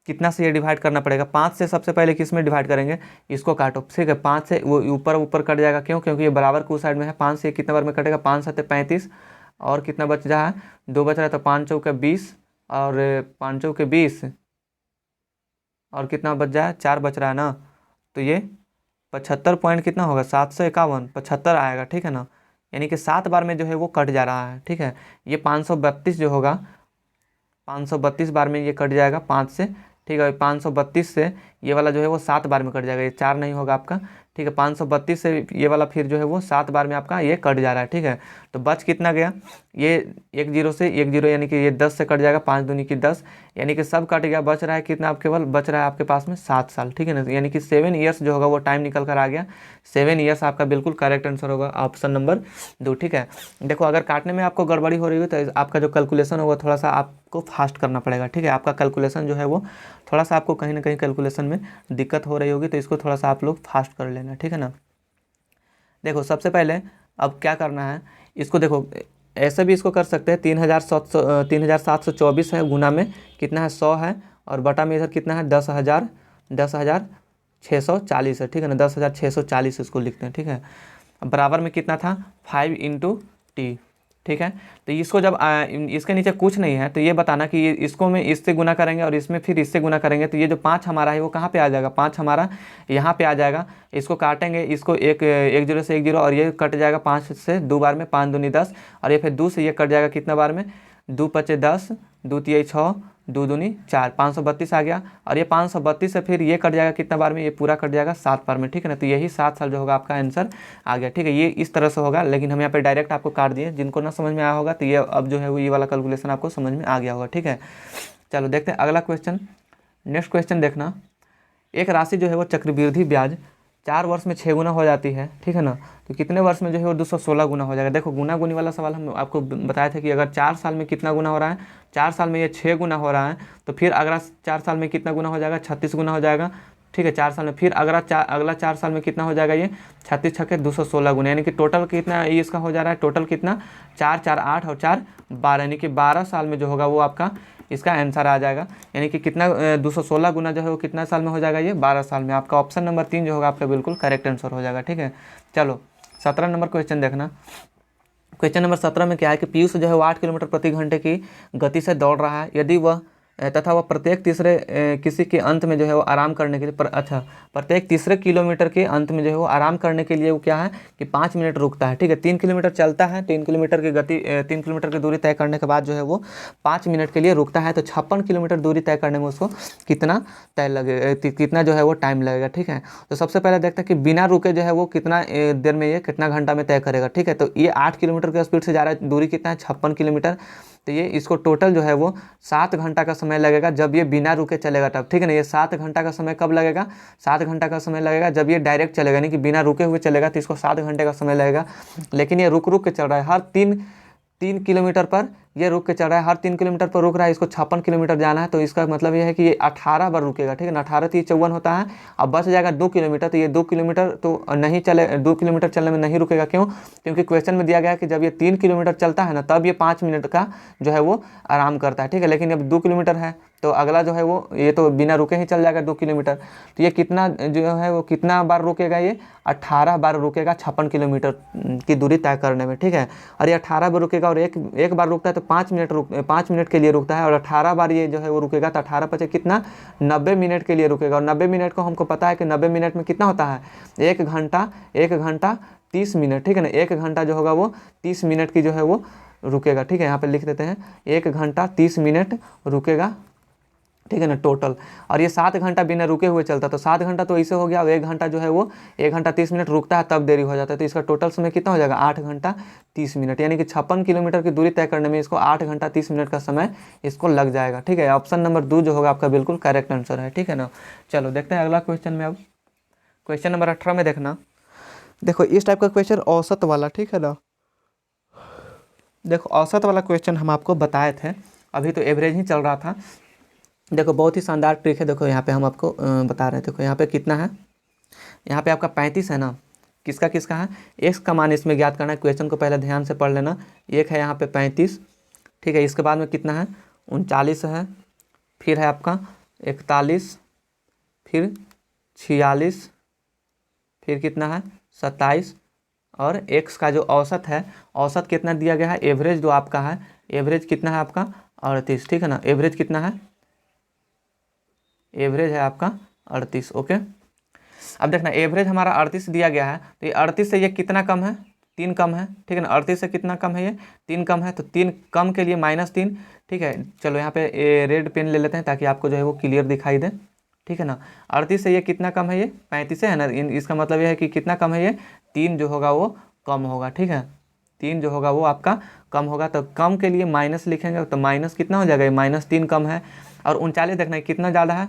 कितना से ये डिवाइड करना पड़ेगा, 5 से सबसे पहले किस में डिवाइड करेंगे, इसको काटो, ठीक है। 5 से वो ऊपर कट जाएगा, क्यों, क्योंकि ये बराबर को साइड में है। 5 से कितना बार में कटेगा, 5 7 35, और कितना बच रहा है 2 बच रहा है, तो 5 चौके 20, और 5 चौके 20, और कितना बच जाए 4 बच रहा है ना। तो ये 75 पॉइंट कितना होगा 751, 75 आएगा, ठीक है ना। यानी कि 7 बार में जो है वो कट जा रहा है, ठीक है। ये 532 जो होगा 532 बार में ये कट जाएगा 5 से, ठीक है। 532 से ये वाला जो है वो 7 बार में कट जाएगा, ये 4 नहीं होगा आपका, ठीक है। 532 से ये वाला फिर जो है वो 7 बार में आपका ये कट जा रहा है, ठीक है। तो बच कितना गया, ये 1 0 से 1 0, यानी कि ये 10 से कट जाएगा, 5 दूनी की 10, यानी कि सब कट गया। बच रहा है कितना, आप केवल बच रहा है आपके पास में 7 साल, ठीक है ना। यानी कि 7 ईयर्स जो होगा वो टाइम निकल कर आ गया। 7 ईयर्स आपका बिल्कुल करेक्ट आंसर होगा, ऑप्शन नंबर 2, ठीक है। देखो अगर काटने में आपको गड़बड़ी हो रही हो तो आपका जो कैलकुलेशन होगा थोड़ा सा आपको फास्ट करना पड़ेगा, ठीक है। आपका कैलकुलेशन जो है वो थोड़ा सा आपको कहीं ना कहीं कैलकुलेशन में दिक्कत हो रही होगी, तो इसको थोड़ा सा आप लोग फास्ट कर लेना, ठीक है ना। देखो सबसे पहले अब क्या करना है, इसको देखो ऐसे भी इसको कर सकते हैं। 3724 है, गुना में कितना है 100 है, और बटा में इधर कितना है 10,640 है, ठीक है ना। 10,640 इसको लिखते हैं, ठीक है। अब बराबर में कितना था 5 इंटू टी, ठीक है। तो इसको जब इसके नीचे कुछ नहीं है तो ये बताना कि इसको में इससे गुना करेंगे और इसमें फिर इससे गुना करेंगे, तो ये जो 5 हमारा है वो कहाँ पे आ जाएगा, 5 हमारा यहाँ पे आ जाएगा। इसको काटेंगे, इसको एक 0 से 1 0, और ये कट जाएगा 5 से 2 बार में, 5 दूनी 10, और ये फिर 2 से ये कट जाएगा कितना बार में, 2 पचे 10, 2 तिया 6, 2 दूनी 4, 532 आ गया। और ये 532 से फिर ये कट जाएगा कितना बार में, ये पूरा कट जाएगा 7 बार में, ठीक है ना। तो यही 7 साल जो होगा आपका आंसर आ गया, ठीक है। ये इस तरह से होगा, लेकिन हम यहाँ पे डायरेक्ट आपको काट दिए। जिनको ना समझ में आया होगा तो ये अब जो है वो ये वाला कैलकुलेशन आपको समझ में आ गया होगा, ठीक है। चलो देखते हैं अगला क्वेश्चन। नेक्स्ट क्वेश्चन देखना, एक राशि जो है वो चक्रवृद्धि ब्याज 4 वर्ष में 6 गुना हो जाती है, ठीक है ना। तो कितने वर्ष में जो है वो 216 गुना हो जाएगा। देखो गुना गुनी वाला सवाल हम आपको बताए थे कि अगर 4 साल में कितना गुना हो रहा है, 4 साल में ये 6 गुना हो रहा है, तो फिर अगला 4 साल में कितना गुना हो जाएगा, 36 गुना हो जाएगा, ठीक है। 4 साल में फिर अगला 4 साल में कितना हो जाएगा, ये 36 छक्के 216 गुना, यानी कि टोटल कितना ये इसका हो जा रहा है, टोटल कितना 4 4 8 और 4 12, यानी कि 12 साल में जो होगा वो आपका इसका आंसर आ जाएगा। यानी कि कितना 216 गुना जो है वो कितना साल में हो जाएगा, ये 12 साल में। आपका ऑप्शन नंबर 3 जो होगा आपका बिल्कुल करेक्ट आंसर हो जाएगा, ठीक है। चलो 17 नंबर क्वेश्चन देखना। क्वेश्चन नंबर 17 में क्या है कि पीयूष जो है वो 8 किलोमीटर प्रति घंटे की गति से दौड़ रहा है, यदि वह तथा वह प्रत्येक तीसरे किसी के अंत में जो है वो आराम करने के लिए प्रत्येक तीसरे किलोमीटर के अंत में जो है वो आराम करने के लिए वो क्या है कि 5 मिनट रुकता है, ठीक है। 3 किलोमीटर चलता है, 3 किलोमीटर की गति 3 किलोमीटर की दूरी तय करने के बाद जो है वो 5 मिनट के लिए रुकता है। तो 56 किलोमीटर दूरी तय करने में उसको कितना कितना जो है वो टाइम लगेगा, ठीक है। तो सबसे पहले देखते हैं कि बिना रुके जो है वो कितना देर में, ये कितना घंटा में तय करेगा, ठीक है। तो ये 8 किलोमीटर की स्पीड से जा रहा है, दूरी कितना है 56 किलोमीटर। तो ये इसको टोटल जो है वो 7 घंटा का समय लगेगा जब ये बिना रुके चलेगा तब, ठीक है ना। ये 7 घंटा का समय कब लगेगा, 7 घंटा का समय लगेगा जब ये डायरेक्ट चलेगा, यानी कि बिना रुके हुए चलेगा, तो इसको 7 घंटे का समय लगेगा। लेकिन ये रुक रुक के चल रहा है, हर 3 किलोमीटर पर ये रुक के चल रहा है, हर 3 किलोमीटर पर रुक रहा है। इसको 56 किलोमीटर जाना है, तो इसका मतलब ये है कि ये 18 बार रुकेगा, ठीक है ना। 18 तो 54 होता है, अब बच जाएगा 2 किलोमीटर। तो ये 2 किलोमीटर तो नहीं चले, 2 किलोमीटर चलने में नहीं रुकेगा, क्यों, क्योंकि क्वेश्चन में दिया गया है कि जब ये 3 किलोमीटर चलता है ना तब ये 5 मिनट का जो है वो आराम करता है, ठीक है। लेकिन अब 2 किलोमीटर है तो अगला जो है वो ये तो बिना रुके ही चल जाएगा 2 किलोमीटर। तो ये कितना जो है वो कितना बार रुकेगा, ये 18 बार रुकेगा 56 किलोमीटर की दूरी तय करने में, ठीक है। और ये 18 बार रुकेगा, और एक बार रुकता है तो 5 मिनट के लिए रुकता है, और 18 बार ये जो है वो रुकेगा, तो 18 पचे कितना 90 मिनट के लिए रुकेगा। और 90 मिनट को हमको पता है कि 90 मिनट में कितना होता है, 1 घंटा 30 मिनट, ठीक है ना। 1 घंटा जो होगा वो 30 मिनट की जो है वो रुकेगा, ठीक है। यहाँ पे लिख देते हैं 1 घंटा 30 मिनट रुकेगा, ठीक है ना, टोटल। और ये 7 घंटा बिना रुके हुए चलता, तो 7 घंटा तो ऐसे हो गया। और 1 घंटा जो है वो 1 घंटा 30 मिनट रुकता है तब देरी हो जाता है, तो इसका टोटल समय कितना हो जाएगा 8 घंटा 30 मिनट, यानी कि 56 किलोमीटर की दूरी तय करने में इसको 8 घंटा 30 मिनट का समय इसको लग जाएगा, ठीक है। ऑप्शन नंबर 2 जो होगा आपका बिल्कुल करेक्ट आंसर है, ठीक है ना। चलो देखते हैं अगला क्वेश्चन में। अब क्वेश्चन नंबर 18 में देखना, देखो इस टाइप का क्वेश्चन औसत वाला, ठीक है ना। देखो औसत वाला क्वेश्चन हम आपको बताए थे, अभी तो एवरेज ही चल रहा था। देखो बहुत ही शानदार ट्रिक है, देखो यहाँ पे हम आपको बता रहे थे। देखो यहाँ पे कितना है, यहाँ पे आपका 35 है ना, किसका किसका है, एक्स का मान इसमें ज्ञात करना है। क्वेश्चन को पहले ध्यान से पढ़ लेना। एक है यहाँ पे 35, ठीक है। इसके बाद में कितना है 39 है, फिर है आपका 41, फिर 46, फिर कितना है 27, और एक्स का जो औसत है, औसत कितना दिया गया है, एवरेज जो आपका है, एवरेज कितना है आपका 38, ठीक है ना। एवरेज कितना है, एवरेज है आपका 38, ओके। अब देखना एवरेज हमारा 38 दिया गया है, तो ये 38 से ये कितना कम है, 3 कम है, ठीक है ना। 38 से कितना कम है, ये 3 कम है, तो 3 कम के लिए -3, ठीक है। चलो यहाँ पे रेड पेन ले लेते हैं ताकि आपको जो है वो क्लियर दिखाई दे, ठीक है ना। 38 से ये कितना कम है, ये 35 है ना। इसका मतलब ये है कि कितना कम है, ये 3 जो होगा वो कम होगा, ठीक है। 3 जो होगा वो आपका कम होगा, तो कम के लिए माइनस लिखेंगे, तो माइनस कितना हो जाएगा, ये -3 कम है। और 39 देखना है कितना ज़्यादा है,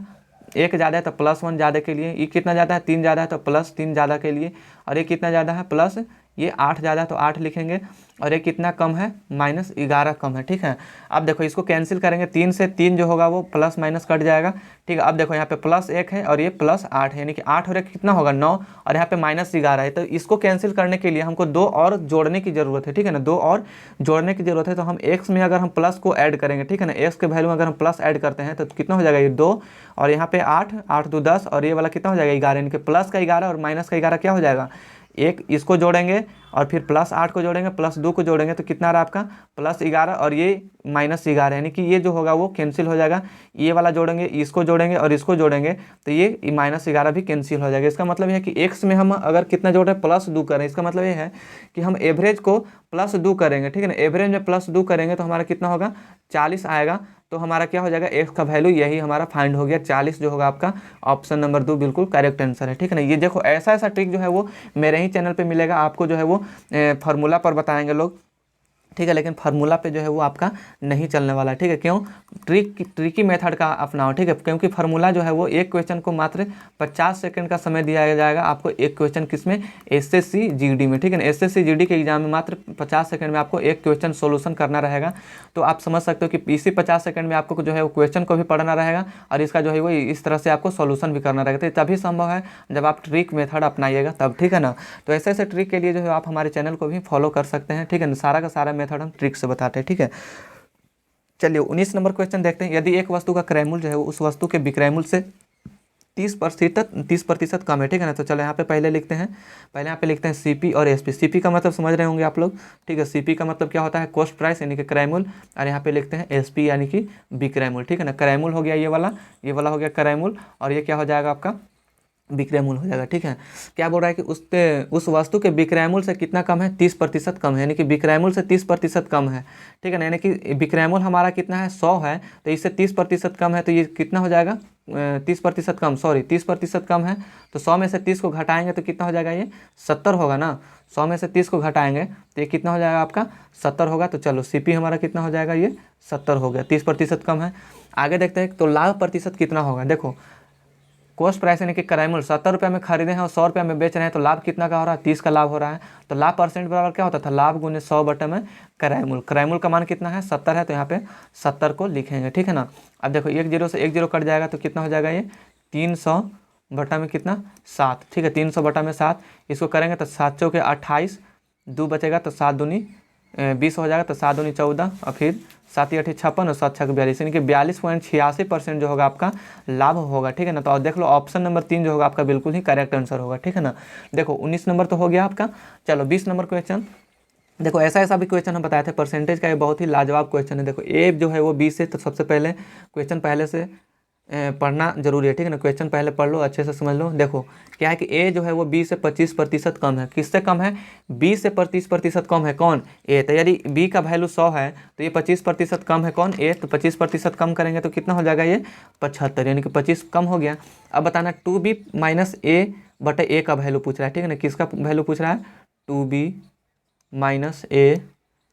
1 ज़्यादा है तो +1 ज़्यादा के लिए, ये कितना ज़्यादा है, 3 ज़्यादा है तो +3 ज़्यादा के लिए, और ये कितना ज़्यादा है प्लस, ये 8 ज़्यादा है तो 8 लिखेंगे, और ये कितना कम है, -11 कम है, ठीक है। अब देखो इसको कैंसिल करेंगे, 3 से 3 जो होगा वो प्लस माइनस कट जाएगा, ठीक है। अब देखो यहाँ पे +1 है और ये +8 है, यानी कि 8 और 1 कितना होगा 9, और यहाँ पे -11 है। तो इसको कैंसिल करने के लिए हमको 2 और जोड़ने की ज़रूरत है, ठीक है ना। 2 और जोड़ने की ज़रूरत है, तो हम x में अगर हम प्लस को ऐड करेंगे, ठीक है ना, x के वैल्यू में अगर हम प्लस ऐड करते हैं तो कितना हो जाएगा, ये 2 और यहाँ पे 8, 8 2 10, और ये वाला कितना हो जाएगा 11, यानी कि प्लस का 11 और माइनस का 11 क्या हो जाएगा, एक इसको जोड़ेंगे और फिर +8 को जोड़ेंगे, +2 को जोड़ेंगे, तो कितना रहा आपका +11 और ये -11, यानी कि ये जो होगा वो कैंसिल हो जाएगा। ये वाला जोड़ेंगे, इसको जोड़ेंगे और इसको जोड़ेंगे, तो ये -11 भी कैंसिल हो जाएगा। इसका मतलब ये है कि x में हम अगर कितना जोड़ रहे हैं, +2 करें, इसका मतलब ये है कि हम एवरेज को +2 करेंगे, ठीक है ना। एवरेज में +2 करेंगे तो हमारा कितना होगा, 40 आएगा। तो हमारा क्या हो जाएगा, x का वैल्यू यही हमारा फाइंड हो गया, 40 जो होगा आपका ऑप्शन नंबर 2 बिल्कुल करेक्ट आंसर है, ठीक है ना। ये देखो ऐसा ऐसा ट्रिक जो है वो मेरे ही चैनल पे मिलेगा आपको, जो है वो फार्मूला पर बताएंगे लोग, ठीक है। लेकिन फार्मूला पे जो है वो आपका नहीं चलने वाला है, ठीक है। क्यों, ट्रिकी मेथड का अपनाओ, ठीक है। क्योंकि फार्मूला जो है वो एक क्वेश्चन को मात्र 50 सेकंड का समय दिया जाएगा आपको, एक क्वेश्चन किसमें, एसएससी जीडी में, ठीक है ना। एसएससी जीडी के एग्जाम में मात्र 50 सेकंड में आपको एक क्वेश्चन सोल्यूशन करना रहेगा। तो आप समझ सकते हो कि इसी 50 सेकंड में आपको जो है वो क्वेश्चन को भी पढ़ना रहेगा और इसका जो है वो इस तरह से आपको सोल्यूशन भी करना रहेगा। तो तभी संभव है जब आप ट्रिक मेथड अपनाइएगा तब, ठीक है ना। तो ऐसे ऐसे ट्रिक के लिए जो है आप हमारे चैनल को भी फॉलो कर सकते हैं, ठीक है ना। सारा का सारा मेथड हम ट्रिक से बताते हैं, ठीक है। चलिए 19 नंबर क्वेश्चन देखते हैं। यदि एक वस्तु का क्रय मूल्य जो है वो उस वस्तु के विक्रय मूल्य से 30% कम है, ठीक है ना। तो चलो यहाँ पे पहले लिखते हैं, पहले यहाँ पे लिखते हैं सीपी और एसपी। सीपी का मतलब समझ रहे होंगे आप लोग, ठीक है। सीपी का मतलब क्या होता है, कॉस्ट प्राइस यानी कि क्रय मूल्य, और यहाँ पे लिखते हैं एसपी यानी कि विक्रय मूल्य, ठीक है ना। क्रय मूल्य हो गया ये वाला हो गया क्रय मूल्य, और ये क्या हो जाएगा आपका विक्रय मूल्य हो जाएगा, ठीक है। क्या बोल रहा है कि उस वस्तु के विक्रय मूल्य से कितना कम है, 30% कम है, यानी कि विक्रय मूल्य से 30% कम है, ठीक है ना। यानी कि विक्रय मूल्य हमारा कितना है 100 है, तो इससे 30% कम है, तो ये कितना हो जाएगा 30% कम, सॉरी 30% कम है, तो 100 में से 30 को घटाएंगे तो कितना हो जाएगा, ये 70 होगा ना। 100 में से 30 को घटाएंगे तो ये कितना हो जाएगा आपका 70 होगा। तो चलो सीपी हमारा कितना हो जाएगा, ये 70 हो गया, 30% कम है। आगे देखते हैं तो लाभ प्रतिशत कितना होगा। देखो कॉस्ट प्राइस यानी कि क्रय मूल्य 70 रुपये में खरीदे हैं और 100 रुपये में बेच रहे हैं, तो लाभ कितना का हो रहा है, 30 का लाभ हो रहा है। तो लाभ परसेंट बराबर क्या होता था, लाभ गुने 100 बटे में क्रय मूल्य। क्रय मूल्य का मान कितना है 70 है, तो यहाँ पे 70 को लिखेंगे, ठीक है ना। अब देखो 1 0 से 1 0 कट जाएगा तो कितना हो जाएगा, ये 300 बटा में कितना 7, ठीक है। 300 बटा में 7, इसको करेंगे तो 7 चौके 28, 2 बचेगा तो 7 दूनी 20 हो जाएगा, तो 7 दूनी 14 और फिर 7 8 56 और 7 6 42, यानी कि 42.86% जो होगा आपका लाभ होगा, ठीक है ना। तो और देख लो ऑप्शन नंबर 3 जो होगा आपका बिल्कुल ही करेक्ट आंसर होगा, ठीक है ना। देखो 19 नंबर तो हो गया आपका। चलो 20 नंबर क्वेश्चन देखो, ऐसा भी क्वेश्चन हम बताए थे परसेंटेज का, ये बहुत ही लाजवाब क्वेश्चन है। देखो ए जो है वो 20 है, तो सबसे पहले क्वेश्चन पहले से पढ़ना जरूरी है, ठीक है ना। क्वेश्चन पहले पढ़ लो, अच्छे से समझ लो। देखो क्या है कि ए जो है वो 20 से 25% कम है। किससे कम है, 20 से 25% कम है, कौन, ए। तो यदि बी का वैल्यू 100 है तो ये 25% कम है, कौन, ए। तो 25% कम करेंगे तो कितना हो जाएगा, ये 75, यानी कि 25 कम हो गया। अब बताना 2b माइनस ए बटे ए का वैल्यू पूछ रहा है, ठीक है ना। किसका वैल्यू पूछ रहा है, 2b माइनस ए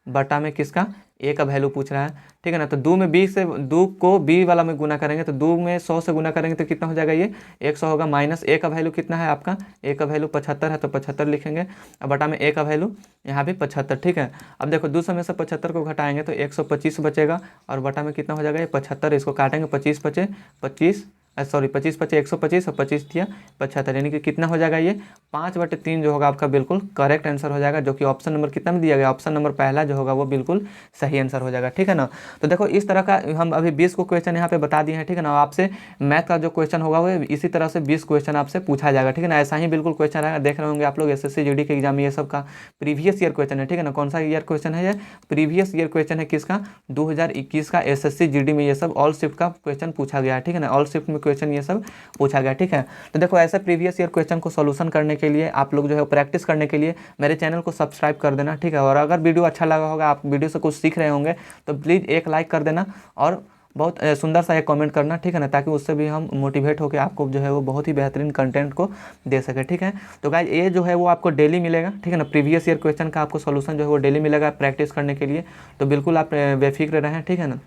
बटा में किसका, ए का वैल्यू पूछ रहा है, ठीक है ना। तो 2 में 20 से 2 को बी वाला में गुना करेंगे तो 2 में 100 से गुना करेंगे तो कितना हो जाएगा, ये 100 होगा। माइनस ए का वैल्यू कितना है आपका, ए का वैल्यू 75 है, तो 75 लिखेंगे। अब बटा में ए का वैल्यू यहाँ भी 75, ठीक है। अब देखो 200 में से 75 को घटाएंगे तो 125 बचेगा और बटा में कितना हो जाएगा, ये 75। इसको काटेंगे 25 बचे 25 सॉरी 25 बचे 125 और 25 दिया 75, यानी कि कितना हो जाएगा, ये 5/3 जो होगा आपका बिल्कुल करेक्ट आंसर हो जाएगा, जो कि ऑप्शन नंबर कितना में दिया गया, ऑप्शन नंबर पहला जो होगा वो बिल्कुल सही आंसर हो जाएगा, ठीक है ना। तो देखो इस तरह का हम अभी 20 को क्वेश्चन यहाँ पे बता दिए हैं, ठीक है ना। आपसे मैथ का जो क्वेश्चन होगा वो इसी तरह से 20 क्वेश्चन आपसे पूछा जाएगा, ठीक है ना। ऐसा ही बिल्कुल क्वेश्चन रहेगा, देख रहे होंगे आप लोग एसएससी जीडी के एग्जाम में ये सब का प्रीवियस ईयर क्वेश्चन है, ठीक है ना। कौन सा ईयर क्वेश्चन है, ये प्रीवियस ईयर क्वेश्चन है, किसका 2021 का एसएससी जीडी में ये सब ऑल शिफ्ट का क्वेश्चन पूछा गया है, ठीक है ना। ऑल शिफ्ट में में क्वेश्चन ये सब पूछा गया, ठीक है। तो देखो ऐसे प्रीवियस ईयर क्वेश्चन को सोल्यूशन करने के लिए आप लोग जो है प्रैक्टिस करने के लिए मेरे चैनल को सब्सक्राइब कर देना, ठीक है। और अगर वीडियो अच्छा लगा होगा, आप वीडियो से कुछ सीख रहे होंगे, तो प्लीज़ एक लाइक कर देना और बहुत सुंदर सा एक कमेंट करना, ठीक है ना, ताकि उससे भी हम मोटिवेट होकर आपको जो है वो बहुत ही बेहतरीन कंटेंट को दे सके, ठीक है। तो गाइज ये जो है वो आपको डेली मिलेगा, ठीक है ना, प्रीवियस ईयर क्वेश्चन का आपको सोल्यूशन जो है वो डेली मिलेगा प्रैक्टिस करने के लिए। तो बिल्कुल आप बेफिक्र रहें, ठीक है ना।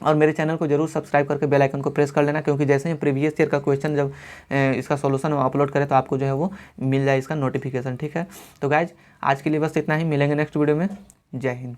और मेरे चैनल को जरूर सब्सक्राइब करके बेल आइकन को प्रेस कर लेना, क्योंकि जैसे ही प्रीवियस ईयर का क्वेश्चन जब इसका सॉल्यूशन अपलोड करें तो आपको जो है वो मिल जाए इसका नोटिफिकेशन, ठीक है। तो गाइज आज के लिए बस इतना ही, मिलेंगे नेक्स्ट वीडियो में। जय हिंद।